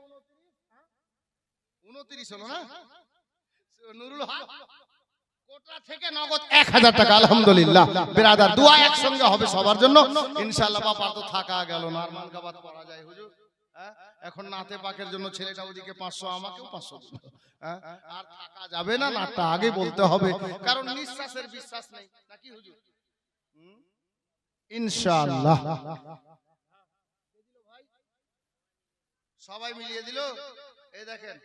Speaker 1: 29 হলো না? নুরুল হক কোটরা থেকে নগদ 1000 টাকা আলহামদুলিল্লাহ। বিরাদার দোয়া একসঙ্গে হবে সবার জন্য ইনশাআল্লাহ। বাবার তো থাকা গেল না, আর মানকাবাত করা যায় হুজুর। এখন নাতে পাকের জন্য ছেলেটা ওদিকে 500, আমাকেও 500 দিল। আর থাকা যাবে না, নাটটা আগে বলতে হবে, কারণ নিঃশ্বাসের বিশ্বাস নেই নাকি হুজুর? ইনশাআল্লাহ সবাই মিলিয়ে দিল। এই দেখেন,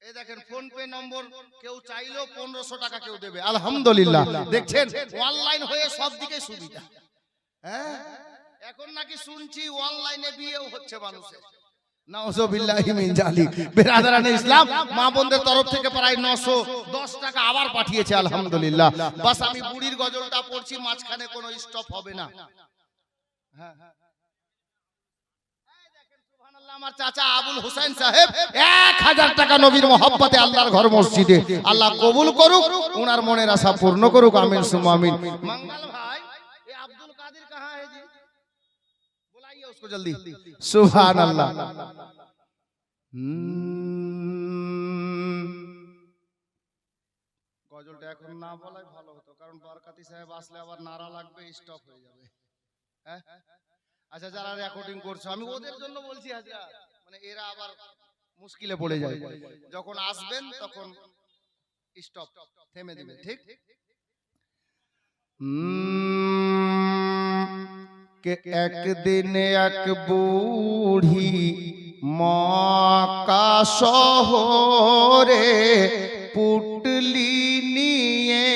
Speaker 1: এই দেখেন ফোন পে নম্বর কেউ চাইলো 1500 টাকা কেউ দেবে আলহামদুলিল্লাহ। দেখছেন অনলাইন হয়ে সব দিকে সুবিধা। হ্যাঁ এখন নাকি শুনছি অনলাইনে বিয়েও হচ্ছে মানুষের, নাউজুবিল্লাহি মিন জালিক। বিরাদারানে ইসলাম, মা বোনদের তরফ থেকে প্রায় 910 টাকা আবার পাঠিয়েছে আলহামদুলিল্লাহ। বাস আমি বুড়ির গজলটা পড়ছি, মাঝখানে কোনো স্টপ হবে না। হ্যাঁ আমার চাচা আবুল হোসেন সাহেব 1000 টাকা নবীর মহব্বতে আল্লাহর ঘর মসজিদে, আল্লাহ কবুল করুক, ওনার মনের আশা পূর্ণ করুক, আমিন সুম্মা আমিন। मंगल भाई ये अब्दुल कादिर कहाँ है जी, बुलाइए उसको जल्दी। सुभान अल्लाह। গজলটা এখন না বলাই ভালো হতো, কারণ বরকাতি সাহেব আসলে আবার নারা লাগবে, স্টপ হয়ে যাবে। হ্যাঁ আচ্ছা যারা রেকর্ডিং করছো আমি ওদের জন্য বলছি, আচ্ছা মানে এরা আবার মুশকিলে পড়ে যায়, যখন আসবেন তখন স্টপ থেমে দিবেন, ঠিক? কে একদিন এক বুড়ি মক্কা শহরে পুটলি নিয়ে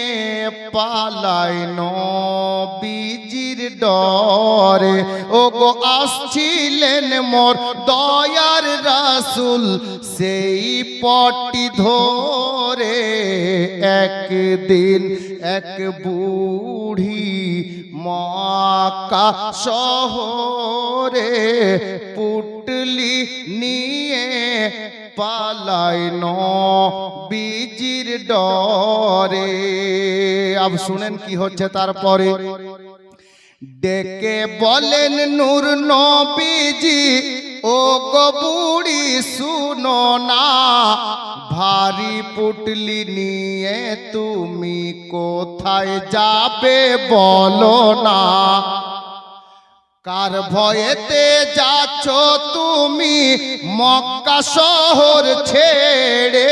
Speaker 1: পালায় নবীজির ডরে। ও গো আসছিলেন মোর দয়ার রাসূল সেই পটি ধরে। একদিন এক বুড়ি মক্কা শহরে পুটলি নিয়ে পালায় নবীজির ডরে। আব শুনেন কি হচ্ছে তারপরে। ডেকে বলেন নূর নবীজি ও গো বুড়ি শুনো না, ভারী পুটলি নিয়ে তুমি কোথায় যাবে বলো না। কার ভয়েতে যাচ্ছ তুমি মক্কা শহর ছেড়ে,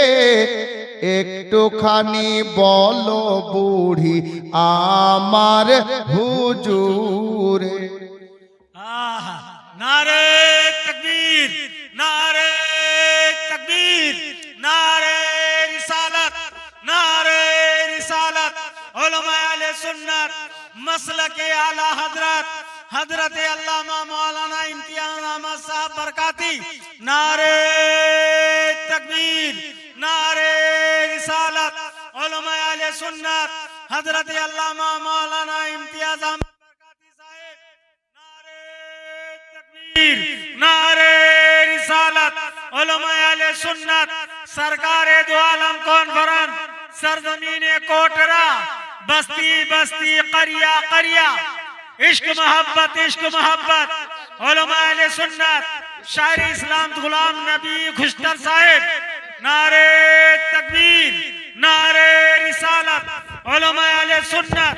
Speaker 1: একটুখানি বলো বুড়ি আমার হুজুরে।
Speaker 2: नारे तकबीर, नारे तकबीर, नारे रिसालत, नारे रिसालत। उलमा अहले सुन्नत मसलक आला हजरत हजरत अल्लामा मौलाना इम्तियाज अहमद साहब बरकाती। नारे तकबीर, नारे रिसालत। उलमा अहले सुन्नत हजरत अल्लामा मौलाना इम्तियाज अहमद बरकाती साहब। नारे तकबीर, नारे रिसालत। उलमा अहले सुन्नत सरकार दो आलम कॉन्फ्रेंस सरजमीन कोटरा, बस्ती बस्ती, करिया करिया, इश्क मोहब्बत, उलमा अहले सुन्नत, शायर इस्लाम गुलाम नबी खुशतर साहिब, नारे तकबीर, नारे रिसालत, उलमा अहले सुन्नत।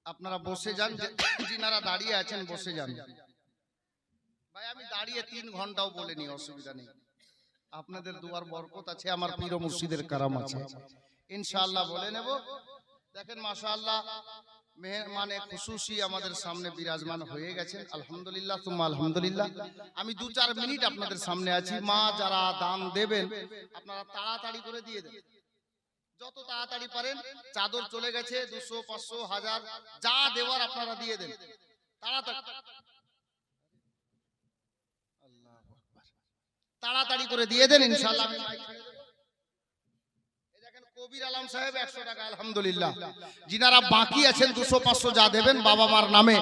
Speaker 1: আপনারা বসে যান, যিনারা দাঁড়িয়ে আছেন বসে যান। ভাই আমি দাঁড়িয়ে 3 ঘন্টাও বলিনি, অসুবিধা নেই। আপনাদের দুয়ার বরকত আছে, আমার পীর মুর্শিদের কারাম আছে, ইনশাআল্লাহ বলে নেব। দেখেন মাশাআল্লাহ মেহমানে খুশুসি আমাদের সামনে বিরাজমান হয়ে গেছেন, আলহামদুলিল্লাহ তুম্মা আলহামদুলিল্লাহ। আমি 2-4 মিনিট আপনাদের সামনে আছি। মা যারা দান দেবেন আপনারা তাড়াতাড়ি করে দিয়ে দেন, যত তাড়াতাড়ি পারেন। চাদর চলে গেছে, 200 500 1000 যা দেওয়ার আপনারা দিয়ে দেন তাড়াতাড়ি করে দিয়ে দেন ইনশাআল্লাহ। এই দেখেন কবির আলম সাহেব 100 টাকা, আলহামদুলিল্লাহ। যিনারা বাকি আছেন 200 500 যা দেবেন বাবা মার নামে,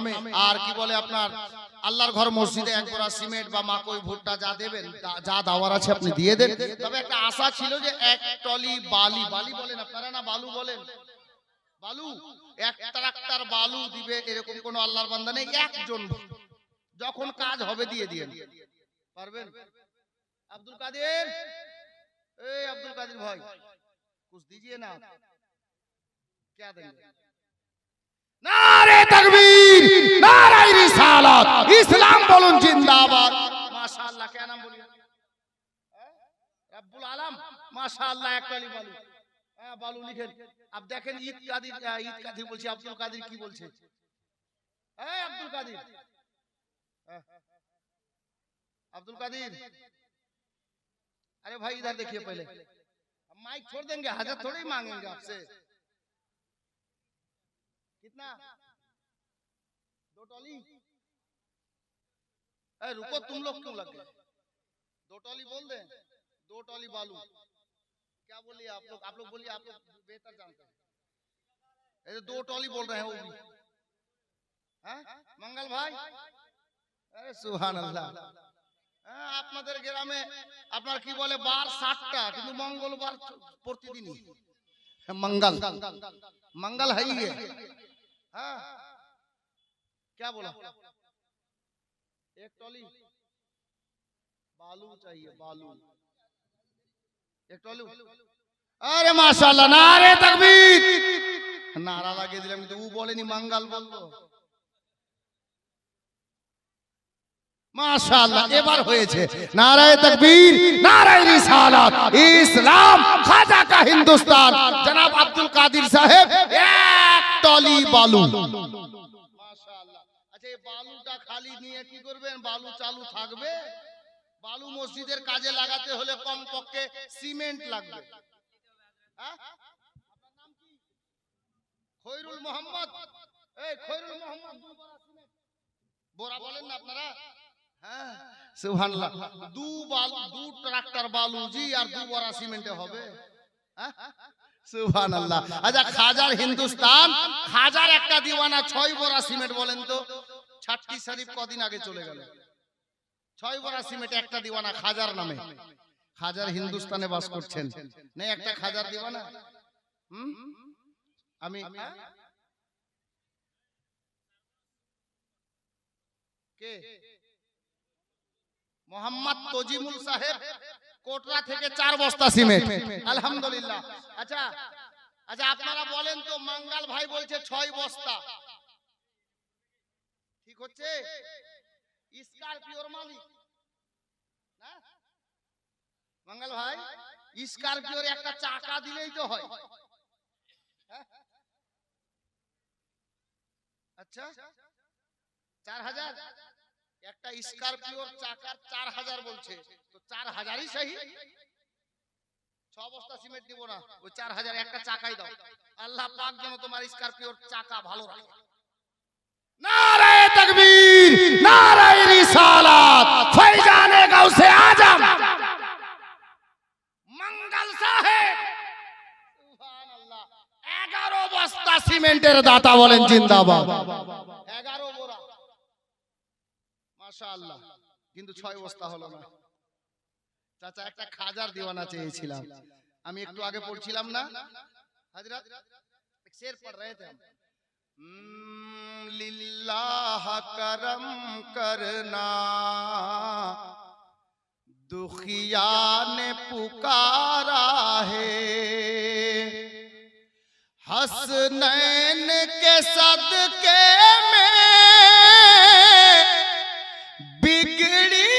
Speaker 1: আর কি বলে আপনার আল্লাহর ঘর মসজিদে 1 বোরা সিমেন্ট বা মাকই ভুট্টা যা দেবেন, যা দাওয়ার আছে আপনি দিয়ে দেন। তবে একটা আশা ছিল যে 1 টলি বালি বলেন আপনারা না বালু বলেন, বালু 1 ট্রাক্টর বালু দিবে এরকম কোন আল্লাহর বান্দা নেই। একজন যখন কাজ হবে দিয়ে দিয়েন, পারবেন? আব্দুল কাদের, এই আব্দুল কাদের ভাই कुछ दीजिए ना, क्या देंगे? नारे तकबीर, नारे रिसालत, इस्लाम बोलूं जिंदाबाद। माशाअल्लाह, क्या नाम बोलिए? रब्बुल आलम, माशाअल्लाह। एक टली बालू, बालू लिखें। अब देखें ईद कादिर बोलছে, আব্দুল কাদের কি বলছে? আব্দুল কাদের, अब्दुल कादिर, अरे भाई इधर देखिए पहले। माइक छोड़ देंगे, 1000 थोड़ी मांगेंगे आपसे। कितना? 2 टॉली? रुको, तुम लोग क्यों लग गए? 2 टॉली बोल दें, 2 टॉली बालू। क्या बोलिए आप लोग बोलिए, आप लोग बेहतर जानते हैं। 2 टॉली बोल रहे हैं वो भी। मंगल भाई, अरे सुभान अल्लाह। আপনাদের গ্রামে আপনার কি বলে বার 60টা, কিন্তু মঙ্গলবার প্রতিদিনই मंगल है ही है। हाँ क्या बोला? 1 टॉली बालू चाहिए, बालू 1 टॉली। अरे माशाल्लाह, नारे तकबीर। नारा লাগিয়ে দিলাম কিন্তু ও বলেনি मंगल বলবো। माशाअल्लाह, এবার হয়েছে। নারায়ে তাকবীর, নারায়ে রিসালাত, ইসলাম খাজা কা হিন্দুস্তান, জনাব আব্দুল কাদির সাহেব 1 টলি বালু। মাশাআল্লাহ। আচ্ছা এই বালুটা খালি নিয়ে কি করবেন? বালু চালু থাকবে? বালু মসজিদের কাজে লাগাতে হলে কমপক্ষে সিমেন্ট লাগবে। আপনার নাম কি? খৈরুল মোহাম্মদ। এই খৈরুল মোহাম্মদ, 2 বড়া সিমেন্ট बोरा बोलें ना अपनारा? हाँ सुभान अल्लाह। 2 ट्रैक्टर बालू जी और 2 बोरा सीमेंट होबे। सुभान अल्लाह। अच्छा खाजार हिंदुस्तान, खाजार একটা দিওয়ানা 6 बोरा सीमेंट বলেন তো। ছাট্টি শরীফ কদিন আগে চলে গেল। 6 बोरा सीमेंट একটা দিওয়ানা খাজার নামে। খাজার হিন্দুস্তানে বাস করছেন, নেই একটা খাজার দিওয়ানা? আমি কে? মোহাম্মদ তজিমুল সাহেব কোটরা থেকে 4 বস্তা সিমেন্ট, আলহামদুলিল্লাহ। আচ্ছা আচ্ছা আপনারা বলেন তো, মঙ্গল ভাই বলছে 6 বস্তা, ঠিক হচ্ছে? স্করপিওর মালিক না মঙ্গল ভাই? স্করপিওর একটা চাকা দিলেই তো হয়। আচ্ছা 4000 একটা স্করপিওর চাকার 4000 বলছে, তো 4000 ही सही। 6 বস্তা সিমেন্ট দিব না, ওই 4000 একটা চাকাই দাও। আল্লাহ পাক যেন তোমার স্করপিওর চাকা ভালো রাখে। নারায়ে তাকবীর, নারায়ে রিসালাত, ফয়জানে গাউসে আজম মঙ্গল সাহেব, সুবহানাল্লাহ। 11 বস্তা সিমেন্টের দাতা বলেন জিন্দাবাদ। 11 বোরা, মাশাআল্লাহ। কিন্তু 6 বস্তা হলো না। চাচা একটা খাজার দিওয়ানা চেয়েছিলাম, আমি একটু আগে পড়ছিলাম না হযরত, এক শের পড় रहे थे हम। लिल्लाह करम करना दुखिया ने पुकारा है, हसनैन के सदके में बिगड़ी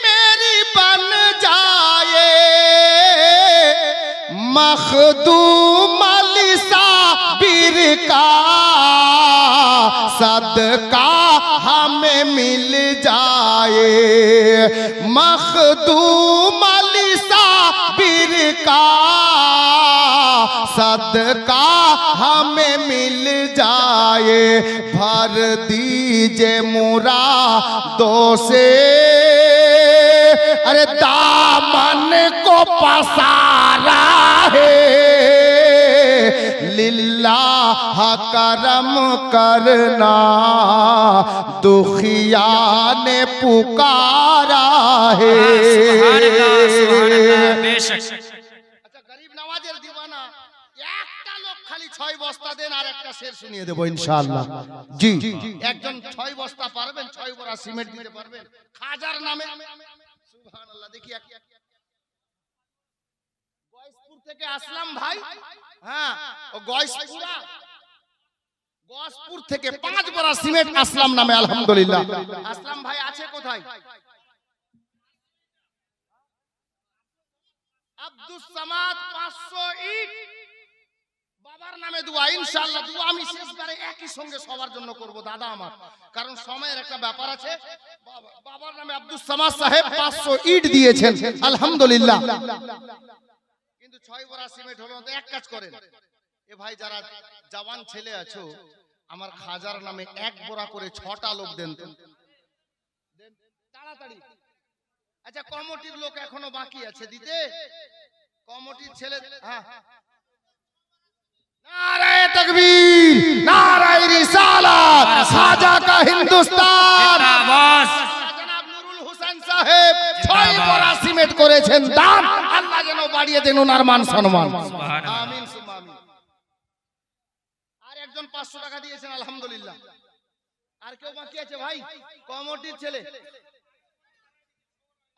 Speaker 1: मेरी बन जाए, मखदूम अली साबिर का सदका हमें मिल जाए, मखदूम अली साबिर का सदका हमें मिल जाए, भर दीजिए मुरादों से, अरे दामन को पसारा है, लिल्लाह करम करना दुखिया ने पुकारा है। अच्छा गरीब नवाजेर दीवाना একটা লোক খালি 6 বস্তা দেন আর একটা শের শুনিয়ে দেব ইনশাআল্লাহ। জি একজন 6 বস্তা পারবেন, 6 বড়া সিমেন্ট দিতে পারবেন খাজার নামে। সুবহানাল্লাহ। দেখি গয়েশপুর থেকে আসলাম ভাই, হ্যাঁ ও গয়েশপুর থেকে 5 বড়া সিমেন্ট আসলাম নামে আলহামদুলিল্লাহ। আসলাম ভাই আছে কোথায়? আব্দুস সামাদ 500 ইট বাবার নামে দোয়া ইনশাআল্লাহ। দোয়া আমি শেষবারে একই সঙ্গে সবার জন্য করব দাদা আমার, কারণ সময়ের একটা ব্যাপার আছে। বাবার নামে আব্দুস সামাদ সাহেব 500 ইট দিয়েছেন আলহামদুলিল্লাহ। কিন্তু 6 বড়া সিমেন্ট হলো না। এক কাজ করেন এ ভাই, যারা জওয়ান ছেলে আছো, আমার খাজার নামে 1 বড়া করে 6টা লোক দেন তো, দেন তাড়াতাড়ি। আচ্ছা কমিটির লোক এখনো বাকি আছে দিতে, কমিটির ছেলে। হ্যাঁ नारे तकबीर, नारे रिसालत, खाजा का हिंदुस्तान। जनाब নুরুল হোসেন সাহেব 6 বড়া সিমেন্ট করেছেন দান, আল্লাহ যেন বাড়িয়ে দেন ওনার মান সম্মান। আমিন সুম্মা আমিন। আর একজন 500 টাকা দিয়েছেন আলহামদুলিল্লাহ। আর কেউ বাকি আছে ভাই কমিটির ছেলে?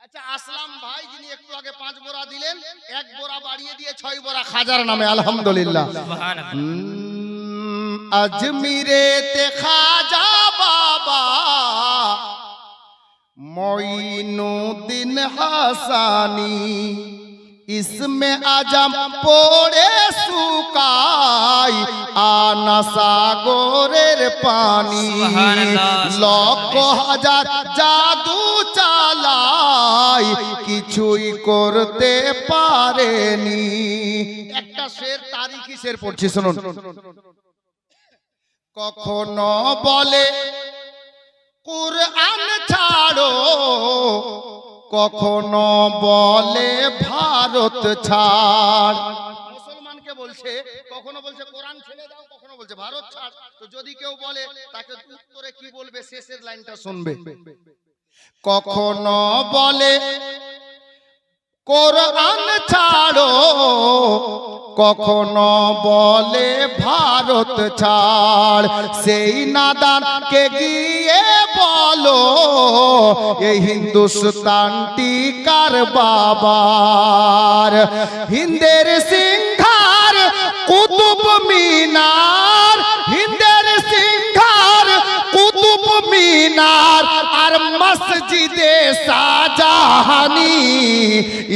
Speaker 1: আচ্ছা আসলাম ভাই যিনি একটু আগে 5 বড়া দিলেন, 1 বড়া বাড়িয়ে দিয়ে 6 বড়া খাজার নামে আলহামদুলিল্লাহ। আজমিরে তে খাজা বাবা মঈনুদ্দিন হাসানি, इसमें आजम पोड़े सुकाई आना सागोरेर पानी, लक्ष हजार जादू चालाई কিছুই করতে পারেনি। একটা শের তারিখি শের পড়ছি শুনুন। কখনো বলে কুরআন ছাড়ো, কখনো বলে ভারত ছাড়। মুসলমানকে বলছে, কখনো বলছে কোরআন ছেড়ে দাও, কখনো বলছে ভারত ছাড়। তো যদি কেউ বলে তাকে উত্তরে কি বলবে? শেষের লাইনটা শুনবে। কখনো বলে কোরআন ছাড়ো, কখনো বলে ভারত ছাড়। সেই নাদানকে গিয়ে বলো এই হিন্দুস্তানটি কার বাবার। হিন্দের সিংহার কুতুব মিনার, হিন্দের সিংহার কুতুব মিনার আর মসজিদে শাহজাহানি,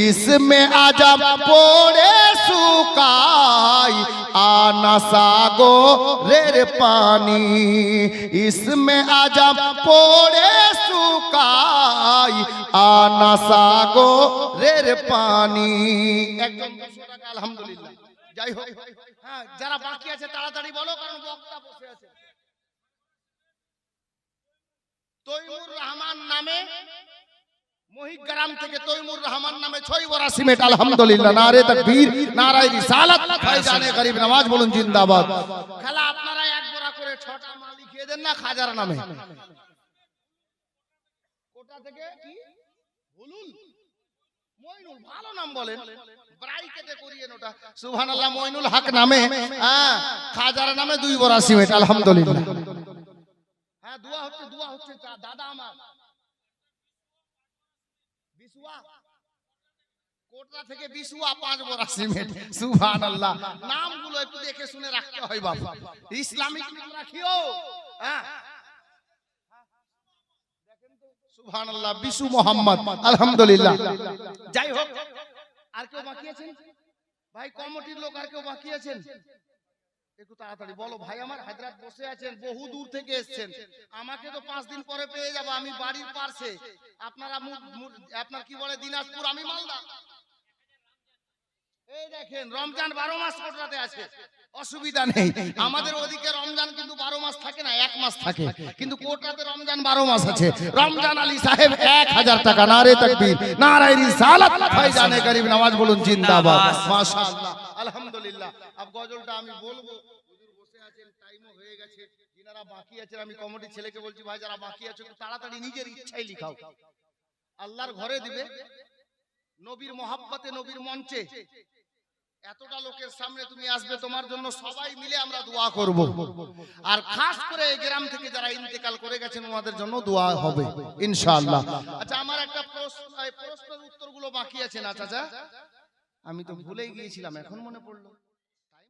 Speaker 1: इसमें आजम पोड़े सुकाई आना सागोरेर पानी, इसमें आजम पोड़े सुकाई आना सागोरेर पानी। আলহামদুলিল্লাহ। যাই হোক, হ্যাঁ যারা বাকি আছে তাড়াতাড়ি বলো, কারণ বক্তা বসে আছে। তৈমুর রহমান নামে মহিগ্রাম থেকে তৈমুর রহমান নামে 6 বড়া সিমেন্ট। আলহামদুলিল্লাহ, নারে তাকবীর, নারায়ে রিসালাত, ভাইজানে গরিব নওয়াজ বলুন জিন্দাবাদ। খালা আপনারা 1 বড়া করে 6টা মাল লিখিয়ে দেন না খাজার নামে। কোটা থেকে কি হুলুল মইনুল, ভালো নাম বলেন, ব্রাইকেটে করিয়েন ওটা। সুবহানাল্লাহ, মইনুল হক নামে খাজার নামে 2 বড়া সিমেন্ট। আলহামদুলিল্লাহ। হ্যাঁ দোয়া হচ্ছে দাদা আমার বিসুয়া কোটরা থেকে বিসুয়া 5 বড়া সিমেন্ট। সুবহানাল্লাহ, নামগুলো একটু দেখে শুনে রাখতে হয় বাবা, ইসলামিক নাম রাখিও। হ্যাঁ সুবহানাল্লাহ, বিশু মোহাম্মদ। আলহামদুলিল্লাহ। যাই হোক, আর কেউ বাকি আছেন ভাই? কমিটির লোক আর কেউ বাকি আছেন? একটু তাড়াতাড়ি বলো ভাই। আমার হায়দ্রাবাদ বসে আছেন, বহু দূর থেকে এসেছেন, আমাকে তো 5 দিন পরে পেয়ে যাবো, আমি বাড়ির পাশে। আপনারা আপনার কি বলে দিনাজপুর, আমি মালদা। এই দেখেন রমজান 12 মাস কোটরাতে আছে, অসুবিধা নেই। আমাদের ওদিকে রমজান কিন্তু 12 মাস থাকে না, 1 মাস থাকে, কিন্তু কোটরাতে রমজান 12 মাস আছে। রমজান আলী সাহেব 1000 টাকা। নারে তাকবীর, নারায়ে রিসালাত, ভাইজানে গরিব নওয়াজ বলুন জিন্দাবাদ। মাশাআল্লাহ, আলহামদুলিল্লাহ। আব গজলটা আমি বলবো, হুজুর বসে আছেন, টাইমও হয়ে গেছে। যারা বাকি আছেন আমি কমিটির ছেলেকে বলছি, ভাই যারা বাকি আছে একটু তাড়াতাড়ি নিজের ইচ্ছায় লিখাও, আল্লাহর ঘরে দিবে, নবীর মহাব্বতে, নবীর মঞ্চে এতটা লোকের সামনে তুমি আসবে, তোমার জন্য সবাই মিলে আমরা দোয়া করব। আর খাস করে এই গ্রাম থেকে যারা ইন্তেকাল করে গেছেন ওনাদের জন্য দোয়া হবে ইনশাআল্লাহ। আচ্ছা, আমার একটা প্রশ্নের উত্তরগুলো বাকি আছে না চাচা? আমি তো ভুলেই গিয়েছিলাম, এখন মনে পড়লো।